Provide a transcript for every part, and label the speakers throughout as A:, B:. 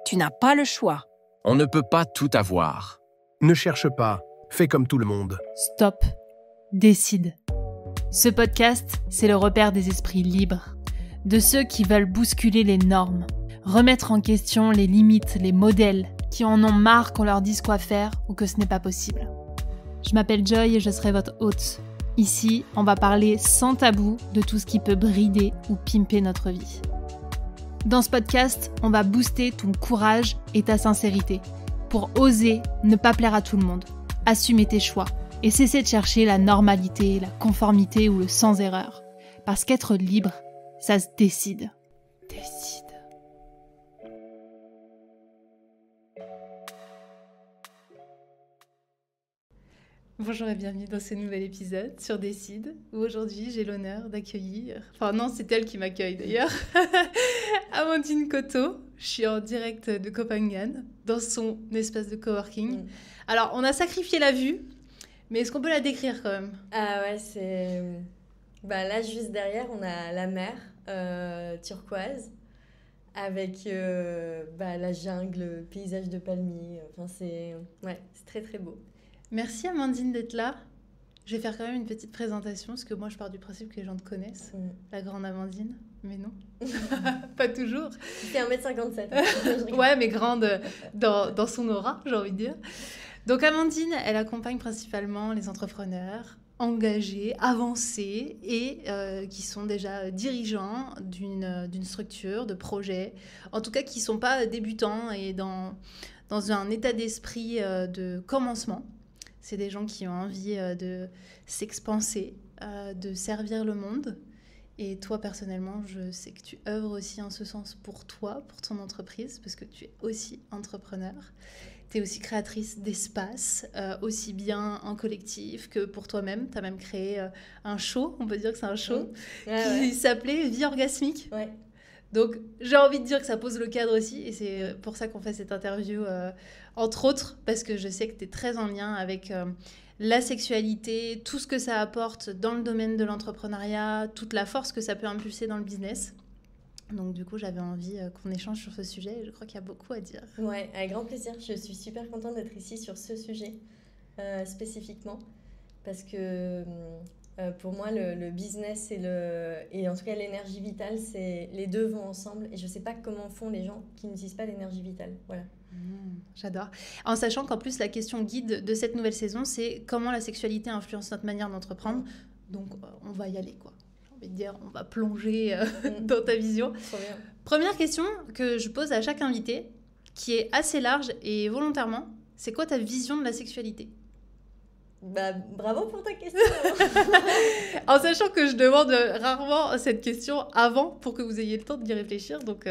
A: tu n'as pas le choix.
B: On ne peut pas tout avoir.
C: Ne cherche pas, fais comme tout le monde.
D: Stop. Décide. Ce podcast, c'est le repère des esprits libres, de ceux qui veulent bousculer les normes, remettre en question les limites, les modèles, qui en ont marre qu'on leur dise quoi faire ou que ce n'est pas possible. Je m'appelle Joy et je serai votre hôte. Ici, on va parler sans tabou de tout ce qui peut brider ou pimper notre vie. Dans ce podcast, on va booster ton courage et ta sincérité pour oser ne pas plaire à tout le monde, assumer tes choix et cesser de chercher la normalité, la conformité ou le sans erreur. Parce qu'être libre, ça se décide. Décide. Bonjour et bienvenue dans ce nouvel épisode sur Décide, où aujourd'hui j'ai l'honneur d'accueillir, enfin non c'est elle qui m'accueille d'ailleurs, Amandine Coteau. Je suis en direct de Copenhague, dans son espace de coworking. Alors on a sacrifié la vue, mais est-ce qu'on peut la décrire quand même?
E: Ah ouais, c'est... là juste derrière on a la mer turquoise, avec la jungle, le paysage de palmiers, c'est très très beau.
D: Merci Amandine d'être là. Je vais faire quand même une petite présentation, parce que moi je pars du principe que les gens te connaissent. La grande Amandine, mais non. Pas toujours.
E: Tu fais 1m57.
D: Ouais, mais grande dans son aura, j'ai envie de dire. Donc Amandine, elle accompagne principalement les entrepreneurs engagés, avancés et qui sont déjà dirigeants d'une structure, de projet. En tout cas, qui ne sont pas débutants et dans un état d'esprit de commencement. C'est des gens qui ont envie de s'expanser, de servir le monde. Et toi, personnellement, je sais que tu œuvres aussi en ce sens pour toi, pour ton entreprise, parce que tu es aussi entrepreneur. Tu es aussi créatrice d'espace, aussi bien en collectif que pour toi-même. Tu as même créé un show, on peut dire que c'est un show, qui s'appelait Vie orgasmique.
E: Ouais.
D: Donc, j'ai envie de dire que ça pose le cadre aussi, et c'est pour ça qu'on fait cette interview, entre autres, parce que je sais que tu es très en lien avec la sexualité, tout ce que ça apporte dans le domaine de l'entrepreneuriat, toute la force que ça peut impulser dans le business. Donc, du coup, j'avais envie qu'on échange sur ce sujet, et je crois qu'il y a beaucoup à dire.
E: Ouais, avec grand plaisir. Je suis super contente d'être ici sur ce sujet, spécifiquement, parce que... pour moi, le business et en tout cas l'énergie vitale, les deux vont ensemble. Et je ne sais pas comment font les gens qui n'utilisent pas l'énergie vitale. Voilà.
D: J'adore. En sachant qu'en plus, la question guide de cette nouvelle saison, c'est comment la sexualité influence notre manière d'entreprendre. Donc, on va y aller, quoi. J'ai envie de dire, on va plonger dans ta vision.
E: Trop bien.
D: Première question que je pose à chaque invité, qui est assez large et volontairement, c'est quoi ta vision de la sexualité ?
E: Bravo pour ta question.
D: En sachant que je demande rarement cette question avant pour que vous ayez le temps d'y réfléchir, donc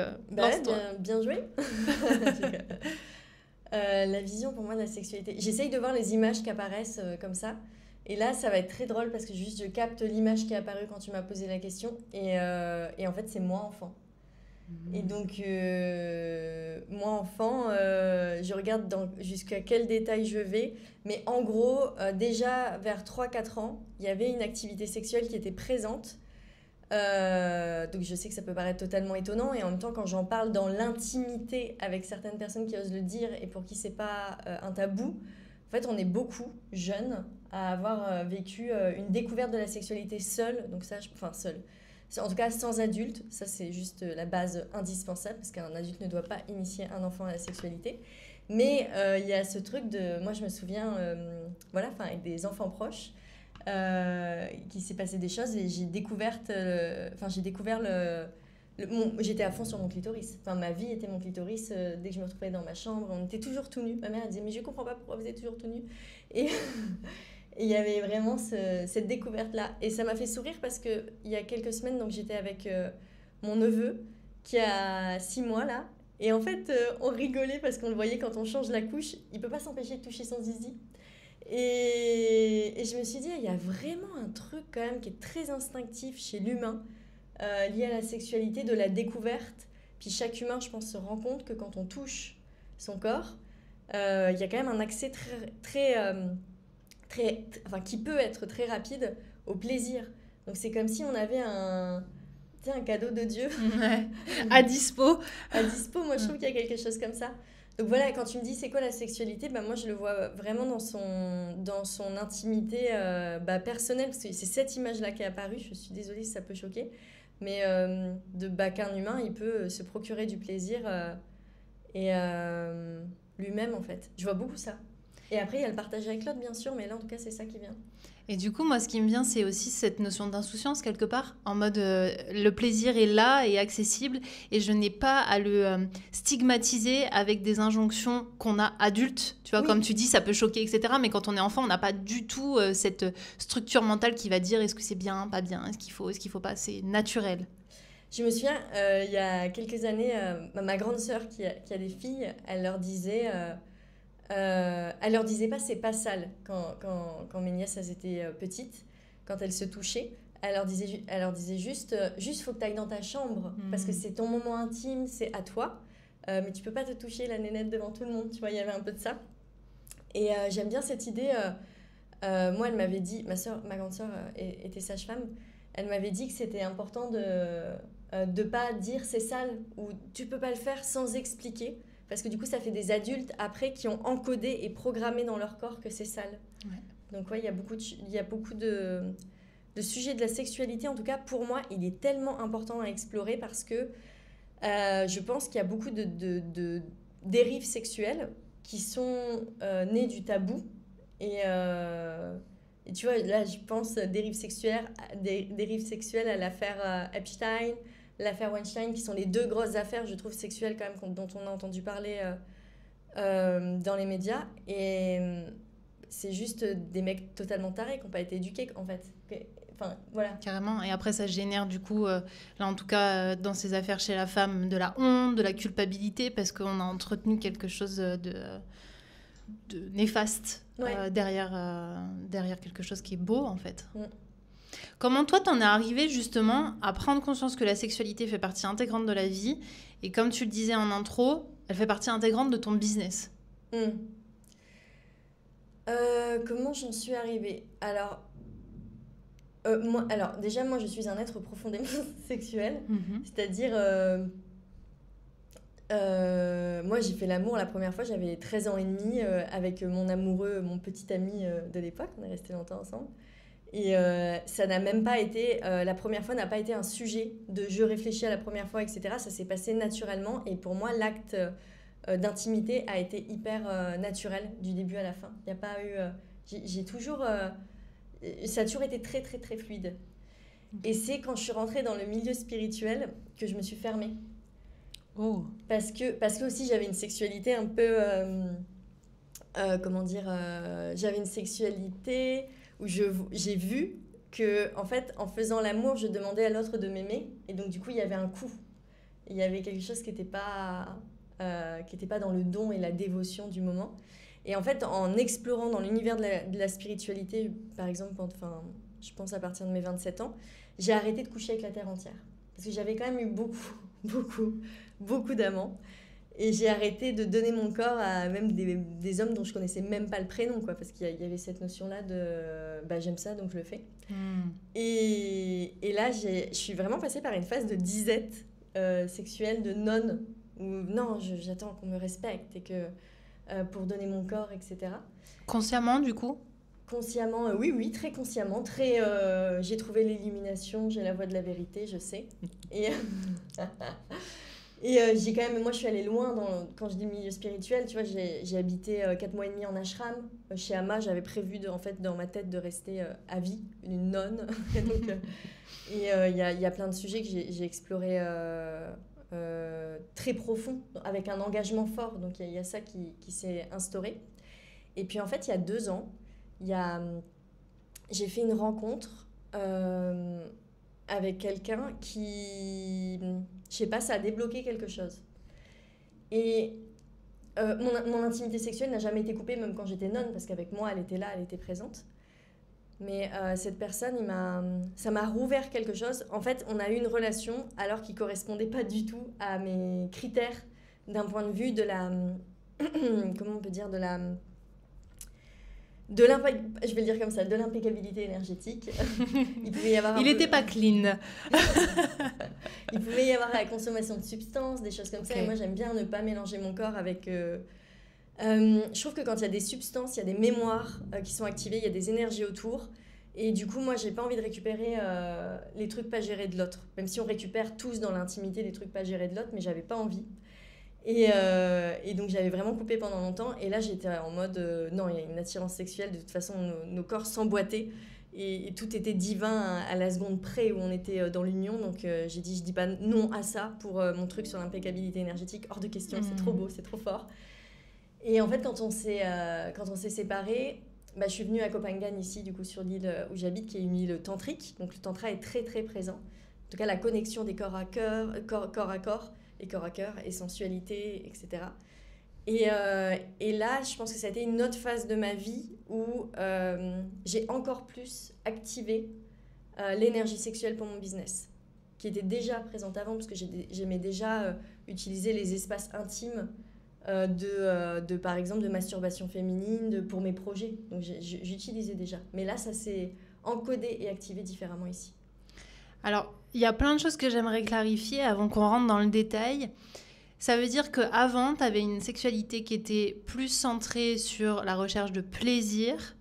E: bien joué. La vision pour moi de la sexualité, j'essaye de voir les images qui apparaissent comme ça, et là ça va être très drôle parce que juste je capte l'image qui est apparue quand tu m'as posé la question, et en fait c'est moi enfant. Et donc, moi, enfant, je regarde jusqu'à quel détail je vais. Mais en gros, déjà vers 3-4 ans, il y avait une activité sexuelle qui était présente. Donc, je sais que ça peut paraître totalement étonnant. Et en même temps, quand j'en parle dans l'intimité avec certaines personnes qui osent le dire et pour qui c'est pas un tabou, en fait, on est beaucoup jeunes à avoir vécu une découverte de la sexualité seule. Donc ça, seule. En tout cas, sans adulte, ça c'est juste la base indispensable parce qu'un adulte ne doit pas initier un enfant à la sexualité. Mais il y a ce truc de... Moi, je me souviens, avec des enfants proches, qu'il s'est passé des choses et j'ai découvert j'étais à fond sur mon clitoris. Enfin, ma vie était mon clitoris. Dès que je me retrouvais dans ma chambre, on était toujours tout nus. Ma mère elle disait « Mais je comprends pas pourquoi vous êtes toujours tout nus. » Et... Et il y avait vraiment cette découverte-là. Et ça m'a fait sourire parce qu'il y a quelques semaines, donc j'étais avec mon neveu qui a 6 mois là. Et en fait, on rigolait parce qu'on le voyait quand on change la couche. Il ne peut pas s'empêcher de toucher son zizi. Et je me suis dit, il y a vraiment un truc quand même qui est très instinctif chez l'humain, lié à la sexualité, de la découverte. Puis chaque humain, je pense, se rend compte que quand on touche son corps, il y a quand même un accès qui peut être très rapide au plaisir. Donc c'est comme si on avait tu sais, un cadeau de Dieu
D: Ouais. À dispo.
E: à dispo. Moi, je trouve qu'il y a quelque chose comme ça. Donc voilà, quand tu me dis c'est quoi la sexualité, bah, moi je le vois vraiment dans son intimité personnelle, parce que c'est cette image-là qui est apparue, je suis désolée si ça peut choquer, mais qu'un humain, il peut se procurer du plaisir et lui-même en fait. Je vois beaucoup ça. Et après, il y a le partage avec l'autre, bien sûr, mais là en tout cas, c'est ça qui vient.
D: Et du coup, moi, ce qui me vient, c'est aussi cette notion d'insouciance, quelque part, en mode le plaisir est là et accessible, et je n'ai pas à le stigmatiser avec des injonctions qu'on a adultes. Tu vois,
E: Oui.
D: comme tu dis, ça peut choquer, etc. Mais quand on est enfant, on n'a pas du tout cette structure mentale qui va dire est-ce que c'est bien, pas bien, est-ce qu'il faut pas. C'est naturel.
E: Je me souviens, il y a quelques années, ma grande sœur qui a des filles, elle leur disait pas c'est pas sale quand mes nièces elles étaient petites, quand elles se touchaient. Elle leur disait juste faut que tu ailles dans ta chambre parce que c'est ton moment intime, c'est à toi, mais tu peux pas te toucher la nénette devant tout le monde. Tu vois, il y avait un peu de ça. Et j'aime bien cette idée. Moi, elle m'avait dit, ma grande sœur était sage-femme, elle m'avait dit que c'était important de pas dire c'est sale ou tu peux pas le faire sans expliquer. Parce que du coup, ça fait des adultes après qui ont encodé et programmé dans leur corps que c'est sale.
D: Ouais.
E: Donc ouais, il y a beaucoup de sujets de la sexualité. En tout cas, pour moi, il est tellement important à explorer parce que je pense qu'il y a beaucoup de dérives sexuelles qui sont nées du tabou. Et tu vois, là, je pense dérives sexuelles à l'affaire Epstein, l'affaire Weinstein, qui sont les deux grosses affaires, je trouve, sexuelles quand même, dont on a entendu parler dans les médias. Et c'est juste des mecs totalement tarés qui n'ont pas été éduqués, en fait. Enfin, voilà.
D: Carrément. Et après, ça génère du coup, là en tout cas, dans ces affaires chez la femme, de la honte, de la culpabilité, parce qu'on a entretenu quelque chose de néfaste derrière quelque chose qui est beau, en fait. Comment toi, t'en es arrivé justement à prendre conscience que la sexualité fait partie intégrante de la vie et comme tu le disais en intro, elle fait partie intégrante de ton business?
E: Comment j'en suis arrivée? Alors, déjà, moi, je suis un être profondément sexuel. C'est-à-dire, moi, j'ai fait l'amour la première fois, j'avais 13 ans et demi avec mon amoureux, mon petit ami de l'époque. On est restés longtemps ensemble. Et ça n'a même pas été, la première fois n'a pas été un sujet de je réfléchis à la première fois, etc. Ça s'est passé naturellement. Et pour moi, l'acte d'intimité a été hyper naturel du début à la fin. Il n'y a pas eu... j'ai toujours... ça a toujours été très, très, très fluide. Et c'est quand je suis rentrée dans le milieu spirituel que je me suis fermée.
D: Oh.
E: Parce que aussi, j'avais une sexualité un peu... j'avais une sexualité... où j'ai vu que, en fait, en faisant l'amour, je demandais à l'autre de m'aimer. Et donc, du coup, il y avait un coup. Il y avait quelque chose qui n'était pas dans le don et la dévotion du moment. Et en fait, en explorant dans l'univers de la spiritualité, par exemple, je pense à partir de mes 27 ans, j'ai arrêté de coucher avec la terre entière. Parce que j'avais quand même eu beaucoup d'amants. Et j'ai arrêté de donner mon corps à même des hommes dont je connaissais même pas le prénom, quoi, parce qu'il y avait cette notion-là de j'aime ça, donc je le fais. Et là, je suis vraiment passée par une phase de disette sexuelle, de nonne, où non, j'attends qu'on me respecte et que pour donner mon corps, etc. Consciemment, du coup? Consciemment, oui, très consciemment. J'ai trouvé l'illumination, j'ai la voie de la vérité, je sais. Et j'ai quand même, moi je suis allée loin quand je dis milieu spirituel, tu vois, j'ai habité 4 mois et demi en ashram. Chez Amma, j'avais prévu en fait dans ma tête de rester à vie, une nonne. Il y a plein de sujets que j'ai explorés très profond, avec un engagement fort, donc il y a ça qui s'est instauré. Et puis en fait, il y a 2 ans, j'ai fait une rencontre avec quelqu'un qui, je sais pas, ça a débloqué quelque chose. Et mon intimité sexuelle n'a jamais été coupée, même quand j'étais nonne, parce qu'avec moi, elle était là, elle était présente. Mais cette personne, ça m'a rouvert quelque chose. En fait, on a eu une relation alors qui correspondait pas du tout à mes critères d'un point de vue de la... comment on peut dire, je vais le dire comme ça, de l'impeccabilité énergétique. Il pouvait y avoir
D: Il n'était pas clean.
E: Il pouvait y avoir la consommation de substances, des choses comme ça.
D: Ok.
E: Et moi, j'aime bien ne pas mélanger mon corps avec... je trouve que quand il y a des substances, il y a des mémoires qui sont activées, il y a des énergies autour. Et du coup, moi, j'ai pas envie de récupérer les trucs pas gérés de l'autre. Même si on récupère tous dans l'intimité les trucs pas gérés de l'autre, mais j'avais pas envie. Et donc, j'avais vraiment coupé pendant longtemps. Et là, j'étais en mode, non, il y a une attirance sexuelle. De toute façon, nos corps s'emboîtaient. Et tout était divin à la seconde près où on était dans l'union. Donc, j'ai dit, je dis pas non à ça pour mon truc sur l'impeccabilité énergétique. Hors de question, c'est trop beau, c'est trop fort. Et en fait, quand on s'est séparés, je suis venue à Koh Phangan, ici, du coup, sur l'île où j'habite, qui est une île tantrique. Donc, le tantra est très, très présent. En tout cas, la connexion des corps à corps et corps à cœur, et sensualité, etc. Et là, je pense que ça a été une autre phase de ma vie où j'ai encore plus activé l'énergie sexuelle pour mon business, qui était déjà présente avant, parce que j'aimais déjà utiliser les espaces intimes par exemple, de masturbation féminine pour mes projets. Donc, j'utilisais déjà. Mais là, ça s'est encodé et activé différemment ici.
D: Alors, il y a plein de choses que j'aimerais clarifier avant qu'on rentre dans le détail. Ça veut dire qu'avant, tu avais une sexualité qui était plus centrée sur la recherche de plaisir,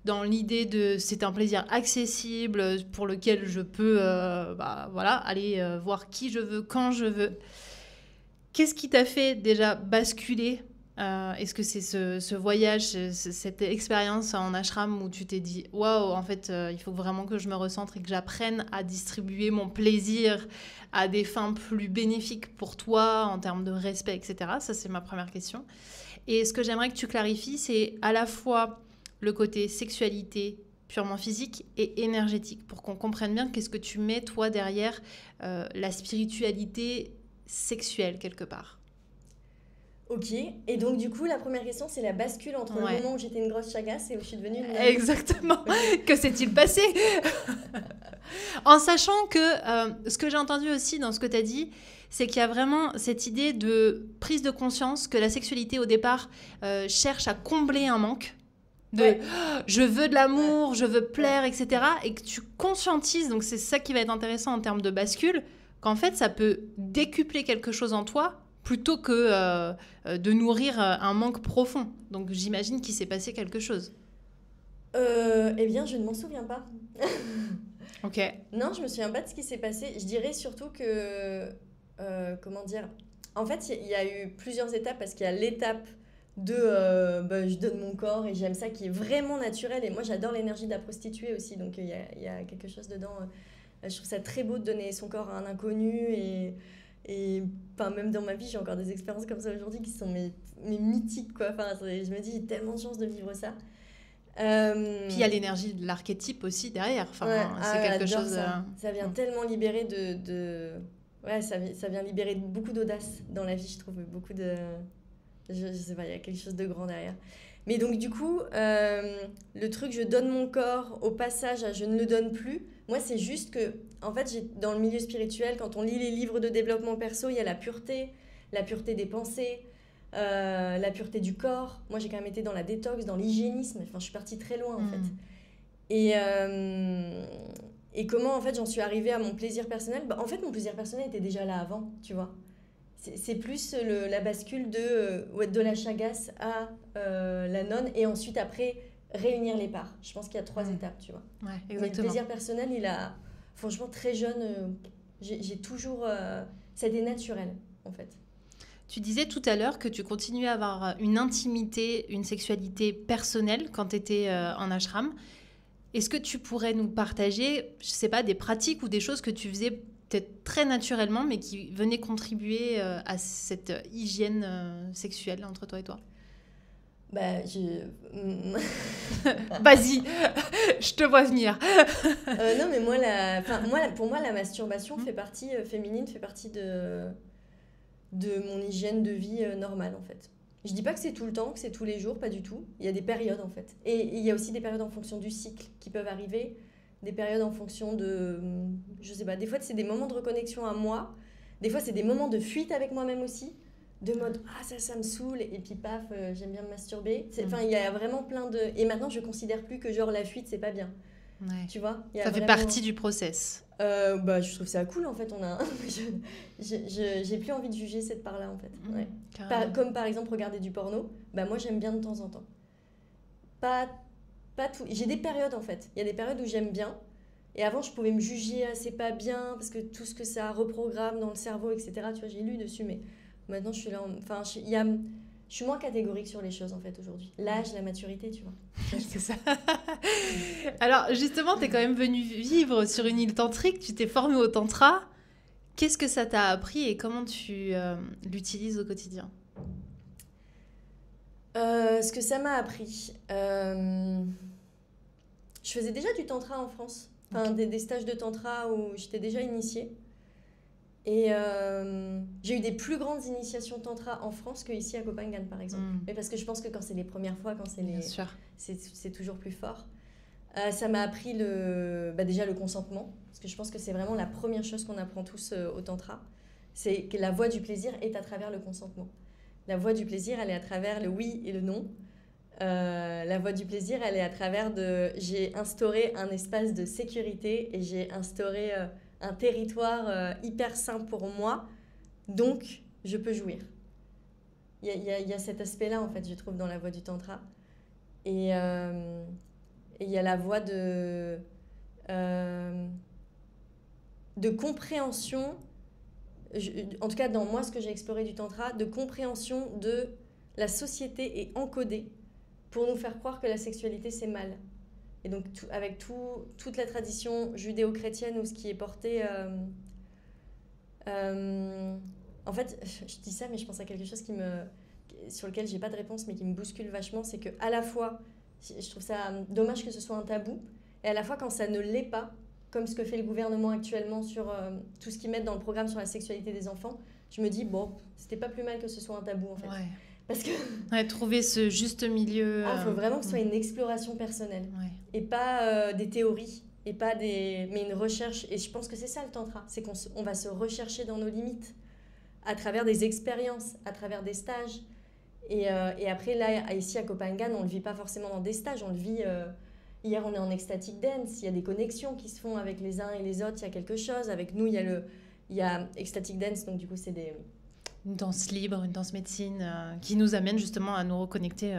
D: dans l'idée de c'est un plaisir accessible pour lequel je peux aller voir qui je veux, quand je veux. Qu'est-ce qui t'a fait déjà basculer ? Est-ce que c'est ce voyage, cette expérience en ashram où tu t'es dit « Waouh, en fait, il faut vraiment que je me recentre et que j'apprenne à distribuer mon plaisir à des fins plus bénéfiques pour toi en termes de respect, etc. » Ça, c'est ma première question. Et ce que j'aimerais que tu clarifies, c'est à la fois le côté sexualité purement physique et énergétique, pour qu'on comprenne bien qu'est-ce que tu mets, toi, derrière la spiritualité sexuelle, quelque part.
E: Ok, et donc du coup, la première question, c'est la bascule entre le moment où j'étais une grosse chagasse et où je suis devenue une...
D: Exactement. Que s'est-il passé? En sachant que ce que j'ai entendu aussi dans ce que tu as dit, c'est qu'il y a vraiment cette idée de prise de conscience que la sexualité, au départ, cherche à combler un manque. Je veux de l'amour, je veux plaire, etc. Et que tu conscientises, donc c'est ça qui va être intéressant en termes de bascule, qu'en fait, ça peut décupler quelque chose en toi plutôt que de nourrir un manque profond. Donc, j'imagine qu'il s'est passé quelque chose.
E: Eh bien, je ne m'en souviens pas.
D: Ok.
E: Non, je me souviens pas de ce qui s'est passé. Je dirais surtout que... comment dire ? En fait, il y a eu plusieurs étapes, parce qu'il y a l'étape de je donne mon corps et j'aime ça, qui est vraiment naturel. Et moi, j'adore l'énergie de la prostituée aussi. Donc, il y a quelque chose dedans. Je trouve ça très beau de donner son corps à un inconnu. Et même dans ma vie, j'ai encore des expériences comme ça aujourd'hui qui sont mes mythiques, quoi. Enfin, je me dis, j'ai tellement de chance de vivre ça.
D: Puis il y a l'énergie de l'archétype aussi derrière. Enfin, c'est quelque chose...
E: Ça vient tellement libérer Ouais, ça vient libérer beaucoup d'audace dans la vie, je trouve. Beaucoup de... Je sais pas, il y a quelque chose de grand derrière. Mais donc, du coup, le truc, je donne mon corps, au passage, je ne le donne plus. Moi, c'est juste que, en fait, dans le milieu spirituel, quand on lit les livres de développement perso, il y a la pureté des pensées, la pureté du corps. Moi, j'ai quand même été dans la détox, dans l'hygiénisme. Enfin, je suis partie très loin, en fait. Et comment, en fait, j'en suis arrivée à mon plaisir personnel ? En fait, mon plaisir personnel était déjà là avant, tu vois. C'est plus la bascule de la chagasse à la nonne, et ensuite, après, réunir les parts. Je pense qu'il y a 3 étapes, tu vois.
D: Ouais, exactement.
E: Mais le plaisir personnel, il a... Franchement, très jeune, j'ai toujours... ça a été naturel, en fait.
D: Tu disais tout à l'heure que tu continuais à avoir une intimité, une sexualité personnelle quand tu étais en ashram. Est-ce que tu pourrais nous partager, je sais pas, des pratiques ou des choses que tu faisais peut-être très naturellement, mais qui venaient contribuer à cette hygiène sexuelle entre toi et toi ? Vas-y, je te vois venir.
E: Non, mais pour moi, la masturbation fait partie féminine, fait partie de mon hygiène de vie normale, en fait. Je dis pas que c'est tout le temps, que c'est tous les jours, pas du tout. Il y a des périodes, en fait. Et il y a aussi des périodes en fonction du cycle qui peuvent arriver, des périodes en fonction de... Je sais pas, des fois, c'est des moments de reconnexion à moi. Des fois, c'est des moments de fuite avec moi-même aussi. de mode « Ah, ça me saoule » et puis paf, j'aime bien me masturber. Enfin, il y a vraiment plein de... Et maintenant, je considère plus que genre la fuite, c'est pas bien.
D: Ouais.
E: Tu vois,
D: ça fait partie du process.
E: Bah, je trouve ça cool en fait. J'ai plus envie de juger cette part-là en fait. Ouais. Comme par exemple regarder du porno, bah, moi j'aime bien de temps en temps. Pas tout. J'ai des périodes en fait. Il y a des périodes où j'aime bien. Et avant je pouvais me juger, c'est pas bien parce que tout ce que ça reprogramme dans le cerveau, etc. Tu vois, j'ai lu dessus, mais maintenant je suis là. Enfin, je suis moins catégorique sur les choses en fait aujourd'hui. L'âge, la maturité, tu vois.
D: C'est ça. Alors justement, tu es quand même venu vivre sur une île tantrique, tu t'es formé au tantra. Qu'est-ce que ça t'a appris et comment tu l'utilises au quotidien ?
E: Ce que ça m'a appris, je faisais déjà du tantra en France. Enfin, des stages de tantra où j'étais déjà initiée. Et j'ai eu des plus grandes initiations tantra en France qu'ici à Copenhague, par exemple. Mais parce que je pense que quand c'est les premières fois, quand c'est toujours plus fort. Ça m'a appris déjà le consentement, parce que je pense que c'est vraiment la première chose qu'on apprend tous au tantra. C'est que la voie du plaisir est à travers le consentement. La voie du plaisir, elle est à travers le oui et le non. La voie du plaisir, elle est à travers j'ai instauré un espace de sécurité et j'ai instauré... un territoire hyper sain pour moi, donc je peux jouir. Il y a cet aspect-là, en fait, je trouve, dans la voie du tantra. Et il y a la voie de compréhension, en tout cas dans moi, ce que j'ai exploré du tantra, de compréhension de la société est encodée pour nous faire croire que la sexualité, c'est mal. Et donc, avec toute la tradition judéo-chrétienne ou ce qui est porté... en fait, je dis ça, mais je pense à quelque chose sur lequel j'ai pas de réponse, mais qui me bouscule vachement. C'est qu'à la fois, je trouve ça dommage que ce soit un tabou, et à la fois, quand ça ne l'est pas, comme ce que fait le gouvernement actuellement sur tout ce qu'ils mettent dans le programme sur la sexualité des enfants, je me dis, bon, c'était pas plus mal que ce soit un tabou, en fait.
D: Ouais.
E: Parce que...
D: trouver ce juste milieu.
E: Il faut vraiment que ce soit une exploration personnelle. Ouais. Et pas des théories, mais une recherche. Et je pense que c'est ça le tantra, c'est qu'on va se rechercher dans nos limites à travers des expériences, à travers des stages. Et après, là, ici à Copenhague, on ne le vit pas forcément dans des stages, on le vit... hier, on est en ecstatic dance, il y a des connexions qui se font avec les uns et les autres, il y a quelque chose. Avec nous, il y a ecstatic dance, donc du coup, c'est des...
D: Une danse libre, une danse médecine qui nous amène justement à nous reconnecter,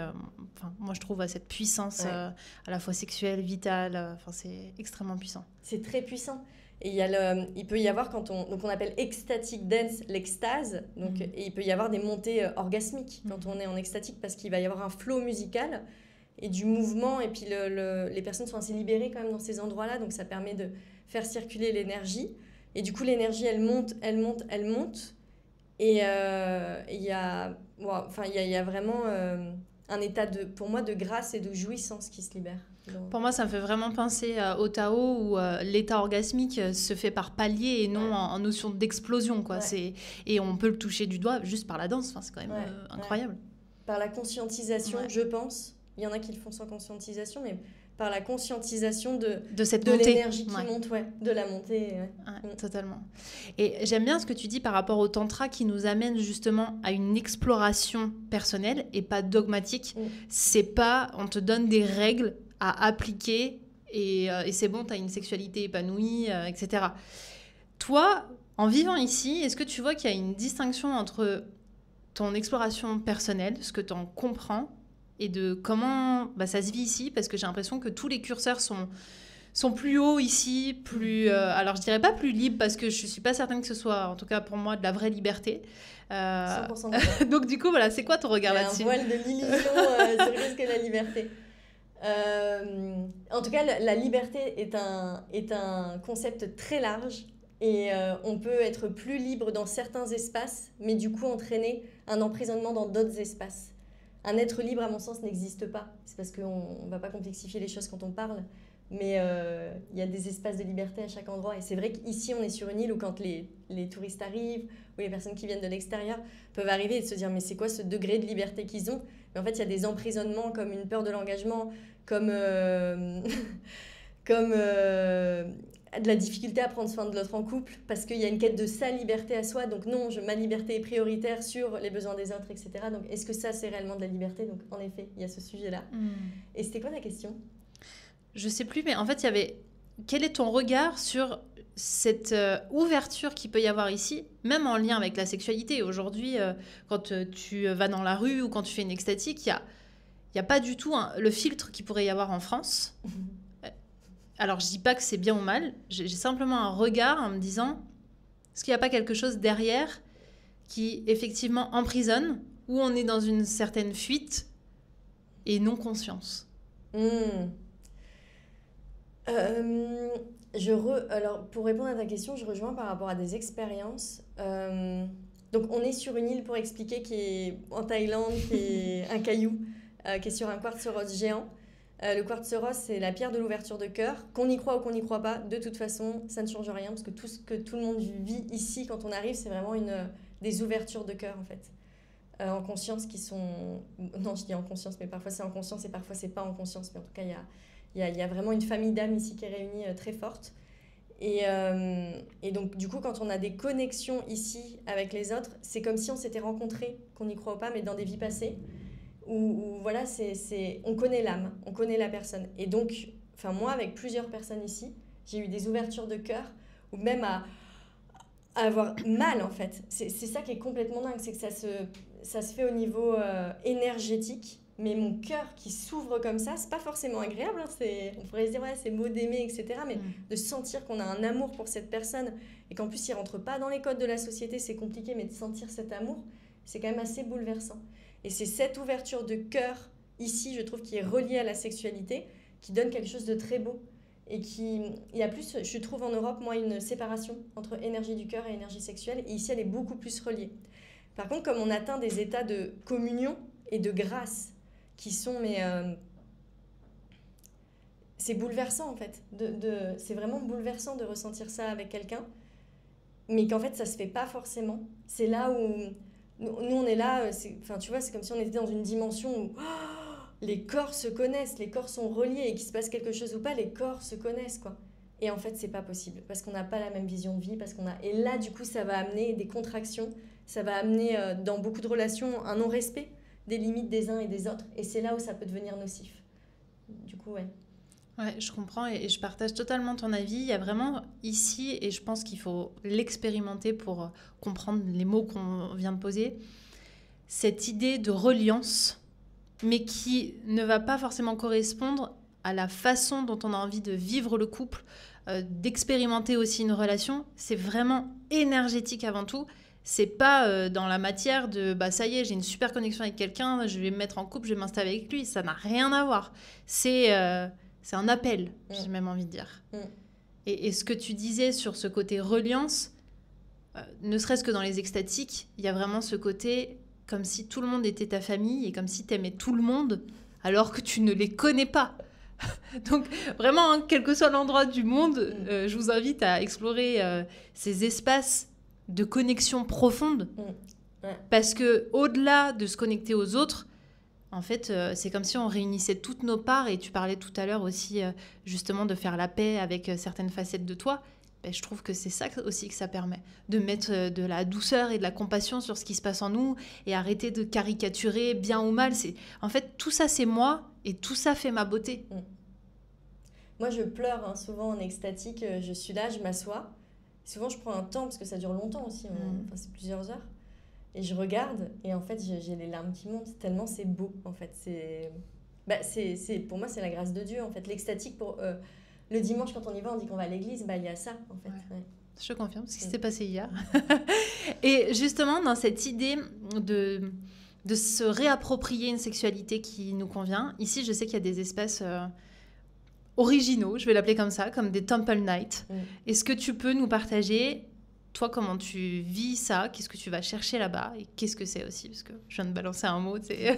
D: moi je trouve, à cette puissance à la fois sexuelle, vitale, c'est extrêmement puissant.
E: C'est très puissant. Et il peut y avoir, donc on appelle ecstatic dance l'extase, donc, et il peut y avoir des montées orgasmiques quand on est en extatique parce qu'il va y avoir un flow musical et du mouvement, et puis les personnes sont assez libérées quand même dans ces endroits-là, donc ça permet de faire circuler l'énergie. Et du coup, l'énergie, elle monte, elle monte, elle monte. Et il y a vraiment un état, pour moi, de grâce et de jouissance qui se libère.
D: Pour moi, ça me fait vraiment penser au Tao où l'état orgasmique se fait par palier et non en notion d'explosion, quoi. Ouais. Et on peut le toucher du doigt juste par la danse. C'est quand même incroyable.
E: Par la conscientisation, je pense. Il y en a qui le font sans conscientisation, mais... par la conscientisation de l'énergie qui monte, de la montée.
D: Totalement. Et j'aime bien ce que tu dis par rapport au tantra qui nous amène justement à une exploration personnelle et pas dogmatique. C'est pas, on te donne des règles à appliquer et c'est bon, tu as une sexualité épanouie, etc. Toi, en vivant ici, est-ce que tu vois qu'il y a une distinction entre ton exploration personnelle, ce que tu en comprends, et de comment ça se vit ici, parce que j'ai l'impression que tous les curseurs sont plus hauts ici, plus... alors, je dirais pas plus libres, parce que je suis pas certaine que ce soit, en tout cas pour moi, de la vraie liberté.
E: 100%.
D: Donc, du coup, voilà, c'est quoi ton regard là-dessus ?
E: Un voile de l'illusion sur qu'est-ce que la liberté. En tout cas, la liberté est un concept très large, et on peut être plus libre dans certains espaces, mais du coup entraîner un emprisonnement dans d'autres espaces. Un être libre, à mon sens, n'existe pas. C'est parce qu'on ne va pas complexifier les choses quand on parle. Mais il y a des espaces de liberté à chaque endroit. Et c'est vrai qu'ici, on est sur une île où quand les touristes arrivent, ou les personnes qui viennent de l'extérieur peuvent arriver et se dire « mais c'est quoi ce degré de liberté qu'ils ont ?» Mais en fait, il y a des emprisonnements comme une peur de l'engagement, comme de la difficulté à prendre soin de l'autre en couple parce qu'il y a une quête de sa liberté à soi. Donc non, ma liberté est prioritaire sur les besoins des autres, etc. Donc est-ce que ça, c'est réellement de la liberté? Donc en effet, il y a ce sujet-là. Et c'était quoi ta question?
D: Je sais plus, mais en fait, il y avait... Quel est ton regard sur cette ouverture qu'il peut y avoir ici, même en lien avec la sexualité? Aujourd'hui, quand tu vas dans la rue ou quand tu fais une extatique, il y a pas du tout le filtre qu'il pourrait y avoir en France. Alors, je dis pas que c'est bien ou mal, j'ai simplement un regard en me disant, est-ce qu'il n'y a pas quelque chose derrière qui, effectivement, emprisonne, où on est dans une certaine fuite et non-conscience?
E: Alors, pour répondre à ta question, je rejoins par rapport à des expériences. Donc, on est sur une île, pour expliquer, qui est en Thaïlande, qui est un caillou, qui est sur un quartz rose géant. Le quartz rose, c'est la pierre de l'ouverture de cœur. Qu'on y croit ou qu'on n'y croit pas, de toute façon, ça ne change rien, parce que tout ce que tout le monde vit ici, quand on arrive, c'est vraiment des ouvertures de cœur, en fait. En conscience qui sont... Non, je dis en conscience, mais parfois c'est en conscience et parfois c'est pas en conscience. Mais en tout cas, il y a vraiment une famille d'âmes ici qui est réunie, très forte. Et donc, du coup, quand on a des connexions ici avec les autres, c'est comme si on s'était rencontrés, qu'on n'y croit pas, mais dans des vies passées. Où voilà, on connaît l'âme, on connaît la personne. Et donc, moi, avec plusieurs personnes ici, j'ai eu des ouvertures de cœur, ou même à avoir mal, en fait. C'est ça qui est complètement dingue, c'est que ça se fait au niveau énergétique, mais mon cœur qui s'ouvre comme ça, c'est pas forcément agréable, hein, on pourrait se dire, ouais, c'est beau d'aimer, etc., mais de sentir qu'on a un amour pour cette personne, et qu'en plus, il rentre pas dans les codes de la société, c'est compliqué, mais de sentir cet amour, c'est quand même assez bouleversant. Et c'est cette ouverture de cœur, ici, je trouve, qui est reliée à la sexualité, qui donne quelque chose de très beau. Et il y a plus, je trouve en Europe, moi, une séparation entre énergie du cœur et énergie sexuelle. Et ici, elle est beaucoup plus reliée. Par contre, comme on atteint des états de communion et de grâce, qui sont, c'est bouleversant, en fait. C'est vraiment bouleversant de ressentir ça avec quelqu'un. Mais qu'en fait, ça se fait pas forcément. C'est là où... Nous, on est là, tu vois, c'est comme si on était dans une dimension où les corps se connaissent, les corps sont reliés, et qu'il se passe quelque chose ou pas, les corps se connaissent, quoi. Et en fait, c'est pas possible, parce qu'on n'a pas la même vision de vie, Et là, du coup, ça va amener des contractions, ça va amener, dans beaucoup de relations, un non-respect des limites des uns et des autres, et c'est là où ça peut devenir nocif. Du coup, ouais.
D: Ouais, je comprends et je partage totalement ton avis. Il y a vraiment ici, et je pense qu'il faut l'expérimenter pour comprendre les mots qu'on vient de poser, cette idée de reliance, mais qui ne va pas forcément correspondre à la façon dont on a envie de vivre le couple, d'expérimenter aussi une relation. C'est vraiment énergétique avant tout. C'est pas dans la matière de ça y est, j'ai une super connexion avec quelqu'un, je vais me mettre en couple, je vais m'installer avec lui. Ça n'a rien à voir. C'est un appel, j'ai même envie de dire. Et ce que tu disais sur ce côté reliance, ne serait-ce que dans les extatiques, il y a vraiment ce côté comme si tout le monde était ta famille et comme si tu aimais tout le monde alors que tu ne les connais pas. Donc vraiment, hein, quel que soit l'endroit du monde, je vous invite à explorer ces espaces de connexion profonde. Parce que au-delà de se connecter aux autres, en fait, c'est comme si on réunissait toutes nos parts. Et tu parlais tout à l'heure aussi, justement, de faire la paix avec certaines facettes de toi. Ben, je trouve que c'est ça aussi que ça permet. De mettre de la douceur et de la compassion sur ce qui se passe en nous et arrêter de caricaturer bien ou mal. En fait, tout ça, c'est moi et tout ça fait ma beauté.
E: Moi, je pleure, hein, souvent en extatique. Je suis là, je m'assois. Souvent, je prends un temps parce que ça dure longtemps aussi. Enfin, c'est plusieurs heures. Et je regarde, et en fait, j'ai les larmes qui montent, tellement c'est beau, en fait. Pour moi, c'est la grâce de Dieu, en fait. L'extatique, le dimanche, quand on y va, on dit qu'on va à l'église, il y a ça, en fait. Ouais.
D: Je confirme, ce qui s'est passé hier. Et justement, dans cette idée de se réapproprier une sexualité qui nous convient, ici, je sais qu'il y a des espaces originaux, je vais l'appeler comme ça, comme des Temple Night. Est-ce que tu peux nous partager... Toi, comment tu vis ça? Qu'est-ce que tu vas chercher là-bas? Et qu'est-ce que c'est aussi? Parce que je viens de balancer un mot, tu sais.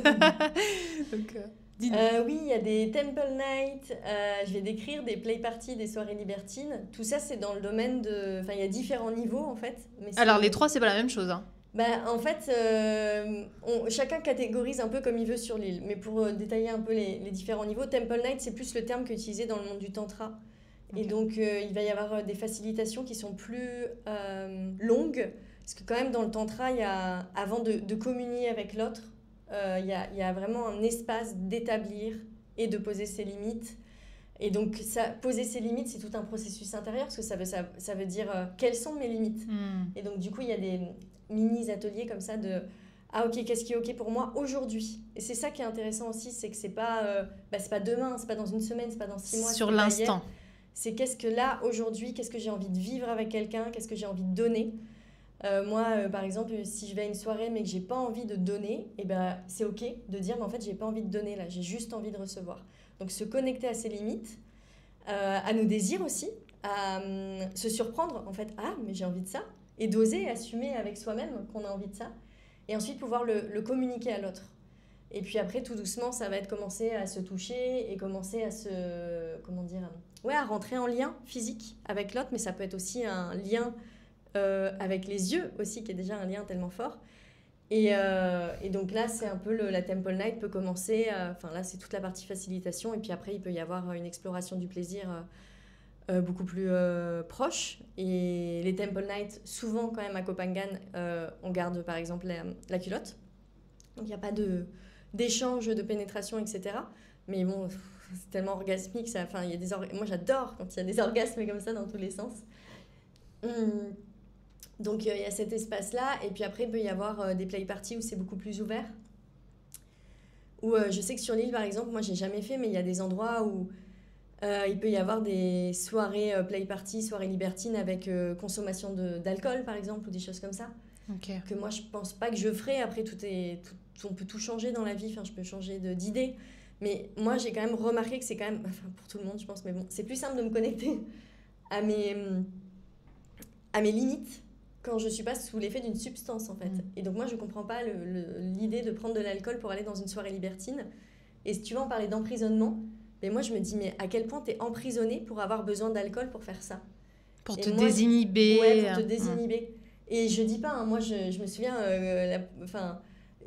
D: Donc,
E: oui, il y a des Temple Night. Je vais décrire des play parties, des soirées libertines. Tout ça, c'est dans le domaine de... Enfin, il y a différents niveaux, en fait.
D: Alors, les trois, c'est pas la même chose, hein.
E: En fait, chacun catégorise un peu comme il veut sur l'île. Mais pour détailler un peu les différents niveaux, Temple Night, c'est plus le terme qu'utilisé dans le monde du tantra. Et donc, il va y avoir des facilitations qui sont plus longues. Parce que quand même, dans le tantra, avant de communier avec l'autre, il y a vraiment un espace d'établir et de poser ses limites. Et donc, poser ses limites, c'est tout un processus intérieur, parce que ça veut dire quelles sont mes limites. Et donc, du coup, il y a des mini-ateliers comme ça de « Ah, ok, qu'est-ce qui est ok pour moi aujourd'hui ?» Et c'est ça qui est intéressant aussi, c'est que c'est pas demain, c'est pas dans une semaine, c'est pas dans 6 mois.
D: Sur l'instant.
E: C'est qu'est-ce que là, aujourd'hui, qu'est-ce que j'ai envie de vivre avec quelqu'un, qu'est-ce que j'ai envie de donner. Moi, par exemple, si je vais à une soirée mais que j'ai pas envie de donner, c'est ok de dire mais en fait j'ai pas envie de donner là, j'ai juste envie de recevoir. Donc se connecter à ses limites, à nos désirs aussi, à se surprendre en fait, ah mais j'ai envie de ça, et d'oser assumer avec soi-même qu'on a envie de ça, et ensuite pouvoir le communiquer à l'autre. Et puis après tout doucement ça va être commencer à se toucher et commencer à à rentrer en lien physique avec l'autre, mais ça peut être aussi un lien avec les yeux aussi, qui est déjà un lien tellement fort. Et donc là, c'est un peu la Temple Night peut commencer. Là, c'est toute la partie facilitation. Et puis après, il peut y avoir une exploration du plaisir beaucoup plus proche. Et les Temple Night, souvent quand même à Kopangan, on garde par exemple la culotte. Donc il n'y a pas d'échange, de pénétration, etc. Mais bon, c'est tellement orgasmique. Moi, j'adore quand il y a des orgasmes comme ça dans tous les sens. Donc, il y a cet espace-là. Et puis après, il peut y avoir des play parties où c'est beaucoup plus ouvert. Où je sais que sur l'île, par exemple, moi, j'ai jamais fait, mais il y a des endroits où il peut y avoir des soirées play party, soirées libertines avec consommation d'alcool, par exemple, ou des choses comme ça.
D: Okay.
E: Que moi, je pense pas que je ferai. Après, on peut tout changer dans la vie. Enfin, je peux changer d'idée. Mais moi, j'ai quand même remarqué que c'est quand même... Enfin, pour tout le monde, je pense. Mais bon, c'est plus simple de me connecter à mes limites quand je suis pas sous l'effet d'une substance en fait. Et donc moi je comprends pas l'idée de prendre de l'alcool pour aller dans une soirée libertine. Et si tu veux en parler d'emprisonnement, mais moi je me dis mais à quel point t'es emprisonné pour avoir besoin d'alcool pour faire ça,
D: pour te désinhiber.
E: Ouais, pour te désinhiber. Et je dis pas hein, moi je me souviens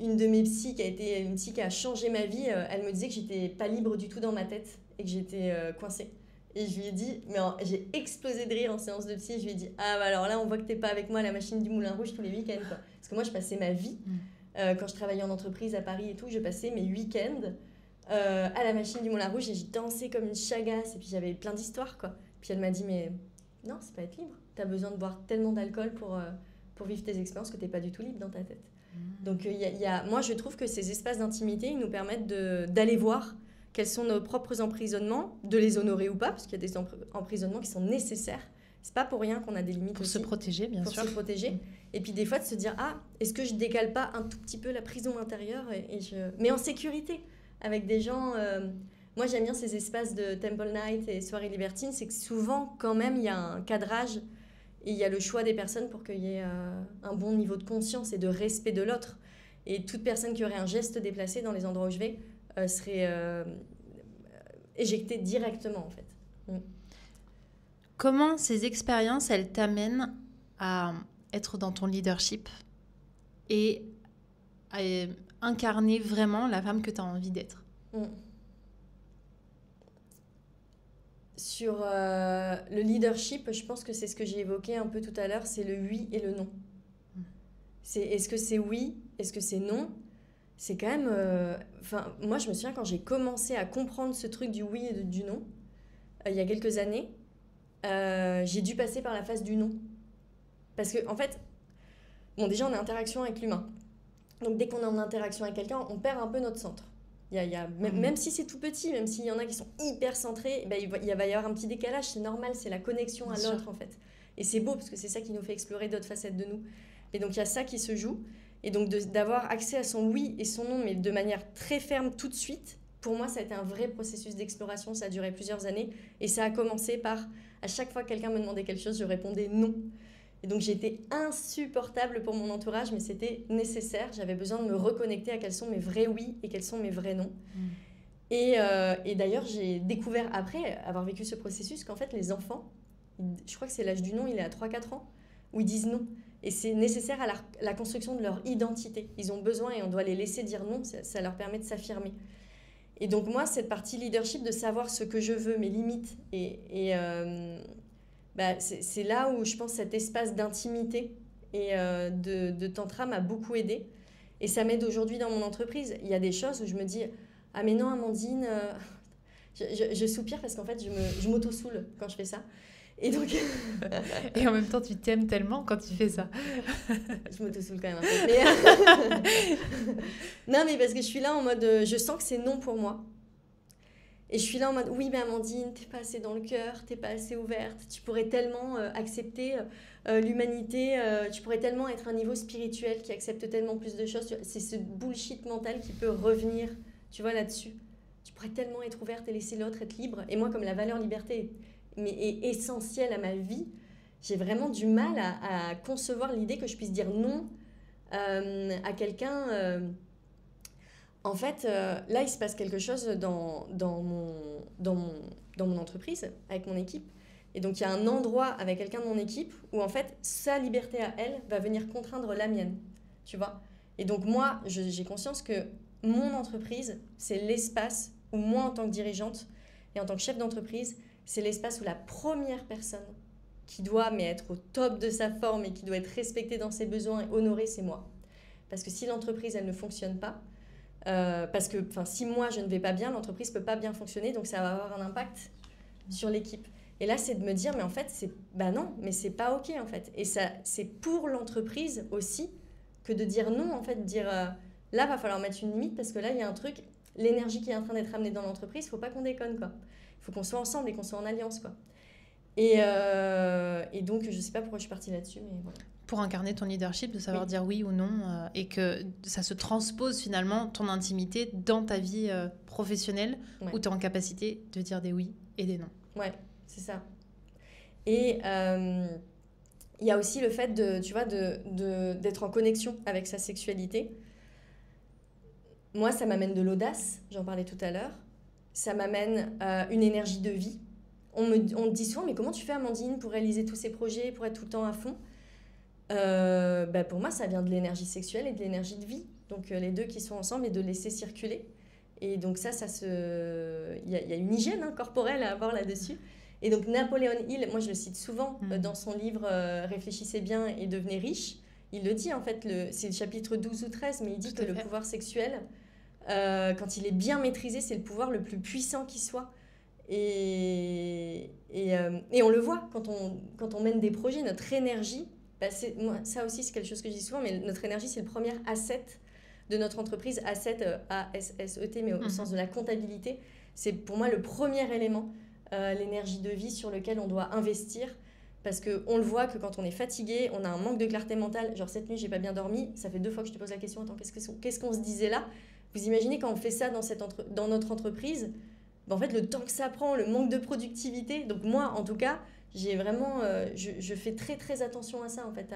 E: une de mes psys qui a été une psy qui a changé ma vie, elle me disait que j'étais pas libre du tout dans ma tête et que j'étais coincée. Et je lui ai dit, j'ai explosé de rire en séance de psy. Je lui ai dit, ah bah alors là, on voit que t'es pas avec moi à la machine du Moulin Rouge tous les week-ends, quoi. Parce que moi, je passais ma vie, quand je travaillais en entreprise à Paris et tout, je passais mes week-ends à la machine du Moulin Rouge et je dansais comme une chagasse. Et puis j'avais plein d'histoires, quoi. Puis elle m'a dit, mais non, c'est pas être libre. T'as besoin de boire tellement d'alcool pour vivre tes expériences que t'es pas du tout libre dans ta tête. Donc moi, je trouve que ces espaces d'intimité, ils nous permettent d'aller voir quels sont nos propres emprisonnements, de les honorer ou pas, parce qu'il y a des emprisonnements qui sont nécessaires. C'est pas pour rien qu'on a des limites
D: pour
E: aussi.
D: Se protéger, bien sûr.
E: Pour se protéger. Et puis des fois, de se dire, ah, est-ce que je décale pas un tout petit peu la prison intérieure mais en sécurité, avec des gens... Moi, j'aime bien ces espaces de Temple Night et soirées libertines, c'est que souvent, quand même, il y a un cadrage et il y a le choix des personnes pour qu'il y ait un bon niveau de conscience et de respect de l'autre. Et toute personne qui aurait un geste déplacé dans les endroits où je vais serait éjectée directement, en fait.
D: Comment ces expériences, elles t'amènent à être dans ton leadership et à incarner vraiment la femme que tu as envie d'être?
E: Sur le leadership, je pense que c'est ce que j'ai évoqué un peu tout à l'heure, c'est le oui et le non. Est-ce que c'est oui? Est-ce que c'est non? C'est quand même... moi, je me souviens quand j'ai commencé à comprendre ce truc du oui et du non, il y a quelques années, j'ai dû passer par la phase du non. Parce que, en fait, déjà, on est en interaction avec l'humain. Donc, dès qu'on est en interaction avec quelqu'un, on perd un peu notre centre. Même si c'est tout petit, même s'il y en a qui sont hyper centrés, il va y avoir un petit décalage, c'est normal, c'est la connexion à l'autre, en fait. Et c'est beau, parce que c'est ça qui nous fait explorer d'autres facettes de nous. Et donc, il y a ça qui se joue. Et donc, d'avoir accès à son oui et son non, mais de manière très ferme tout de suite, pour moi, ça a été un vrai processus d'exploration. Ça a duré plusieurs années. Et ça a commencé par, à chaque fois que quelqu'un me demandait quelque chose, je répondais non. Et donc, j'étais insupportable pour mon entourage, mais c'était nécessaire. J'avais besoin de me reconnecter à quels sont mes vrais oui et quels sont mes vrais non. Et d'ailleurs, j'ai découvert, après avoir vécu ce processus, qu'en fait, les enfants, je crois que c'est l'âge du non, il est à 3-4 ans, où ils disent non. Et c'est nécessaire à la construction de leur identité. Ils ont besoin et on doit les laisser dire non, ça leur permet de s'affirmer. Et donc moi, cette partie leadership, de savoir ce que je veux, mes limites, c'est là où je pense cet espace d'intimité et de tantra m'a beaucoup aidée. Et ça m'aide aujourd'hui dans mon entreprise. Il y a des choses où je me dis « Ah mais non, Amandine... je soupire parce qu'en fait, je m'auto-soule quand je fais ça. Et donc...
D: Et en même temps, tu t'aimes tellement quand tu fais ça.
E: Je m'auto-soule quand même un peu. Mais... non, mais parce que je suis là en mode... je sens que c'est non pour moi. Et je suis là en mode, oui, mais Amandine, t'es pas assez dans le cœur, t'es pas assez ouverte, tu pourrais tellement accepter l'humanité, tu pourrais tellement être un niveau spirituel qui accepte tellement plus de choses. C'est ce bullshit mental qui peut revenir, tu vois, là-dessus. Tu pourrais tellement être ouverte et laisser l'autre être libre. Et moi, comme la valeur liberté est essentielle à ma vie, j'ai vraiment du mal à concevoir l'idée que je puisse dire non à quelqu'un... En fait, là, il se passe quelque chose dans mon entreprise, avec mon équipe. Et donc, il y a un endroit avec quelqu'un de mon équipe où, en fait, sa liberté à elle va venir contraindre la mienne, tu vois. Et donc, moi, j'ai conscience que mon entreprise, c'est l'espace où moi, en tant que dirigeante et en tant que chef d'entreprise, c'est l'espace où la première personne qui doit être au top de sa forme et qui doit être respectée dans ses besoins et honorée, c'est moi. Parce que si l'entreprise, elle ne fonctionne pas, parce que si moi je ne vais pas bien, l'entreprise ne peut pas bien fonctionner, donc ça va avoir un impact sur l'équipe. Et là, c'est de me dire, mais en fait, non, mais c'est pas OK en fait. Et ça, c'est pour l'entreprise aussi que de dire non, en fait, de dire là, va falloir mettre une limite parce que là, il y a un truc, l'énergie qui est en train d'être amenée dans l'entreprise, il faut pas qu'on déconne, quoi. Il faut qu'on soit ensemble et qu'on soit en alliance, quoi. Et donc, je sais pas pourquoi je suis partie là-dessus, mais voilà.
D: Pour incarner ton leadership, de savoir dire oui ou non, et que ça se transpose finalement, ton intimité, dans ta vie professionnelle, où tu es en capacité de dire des oui et des non.
E: Ouais, c'est ça. Et il y a aussi le fait d'être en connexion avec sa sexualité. Moi, ça m'amène de l'audace, j'en parlais tout à l'heure. Ça m'amène une énergie de vie. On me dit souvent, mais comment tu fais, Amandine, pour réaliser tous ces projets, pour être tout le temps à fond ? Pour moi, ça vient de l'énergie sexuelle et de l'énergie de vie. Donc, les deux qui sont ensemble et de laisser circuler. Et donc, il y a une hygiène corporelle à avoir là-dessus. Et donc, Napoléon Hill, moi, je le cite souvent dans son livre « Réfléchissez bien et devenez riche ». Il le dit, en fait, c'est le chapitre 12 ou 13, mais il dit que le pouvoir sexuel, quand il est bien maîtrisé, c'est le pouvoir le plus puissant qui soit. Et on le voit quand on mène des projets, notre énergie... moi, ça aussi, c'est quelque chose que je dis souvent, mais notre énergie, c'est le premier asset de notre entreprise. Asset, A-S-S-E-T, mais au sens de la comptabilité. C'est pour moi le premier élément, l'énergie de vie sur lequel on doit investir. Parce qu'on le voit que quand on est fatigué, on a un manque de clarté mentale. Genre, cette nuit, j'ai pas bien dormi. Ça fait 2 fois que je te pose la question. Attends, qu'est-ce qu'on se disait là ? Vous imaginez quand on fait ça dans notre entreprise, en fait, le temps que ça prend, le manque de productivité. Donc moi, en tout cas... j'ai vraiment, je fais très très attention à ça en fait,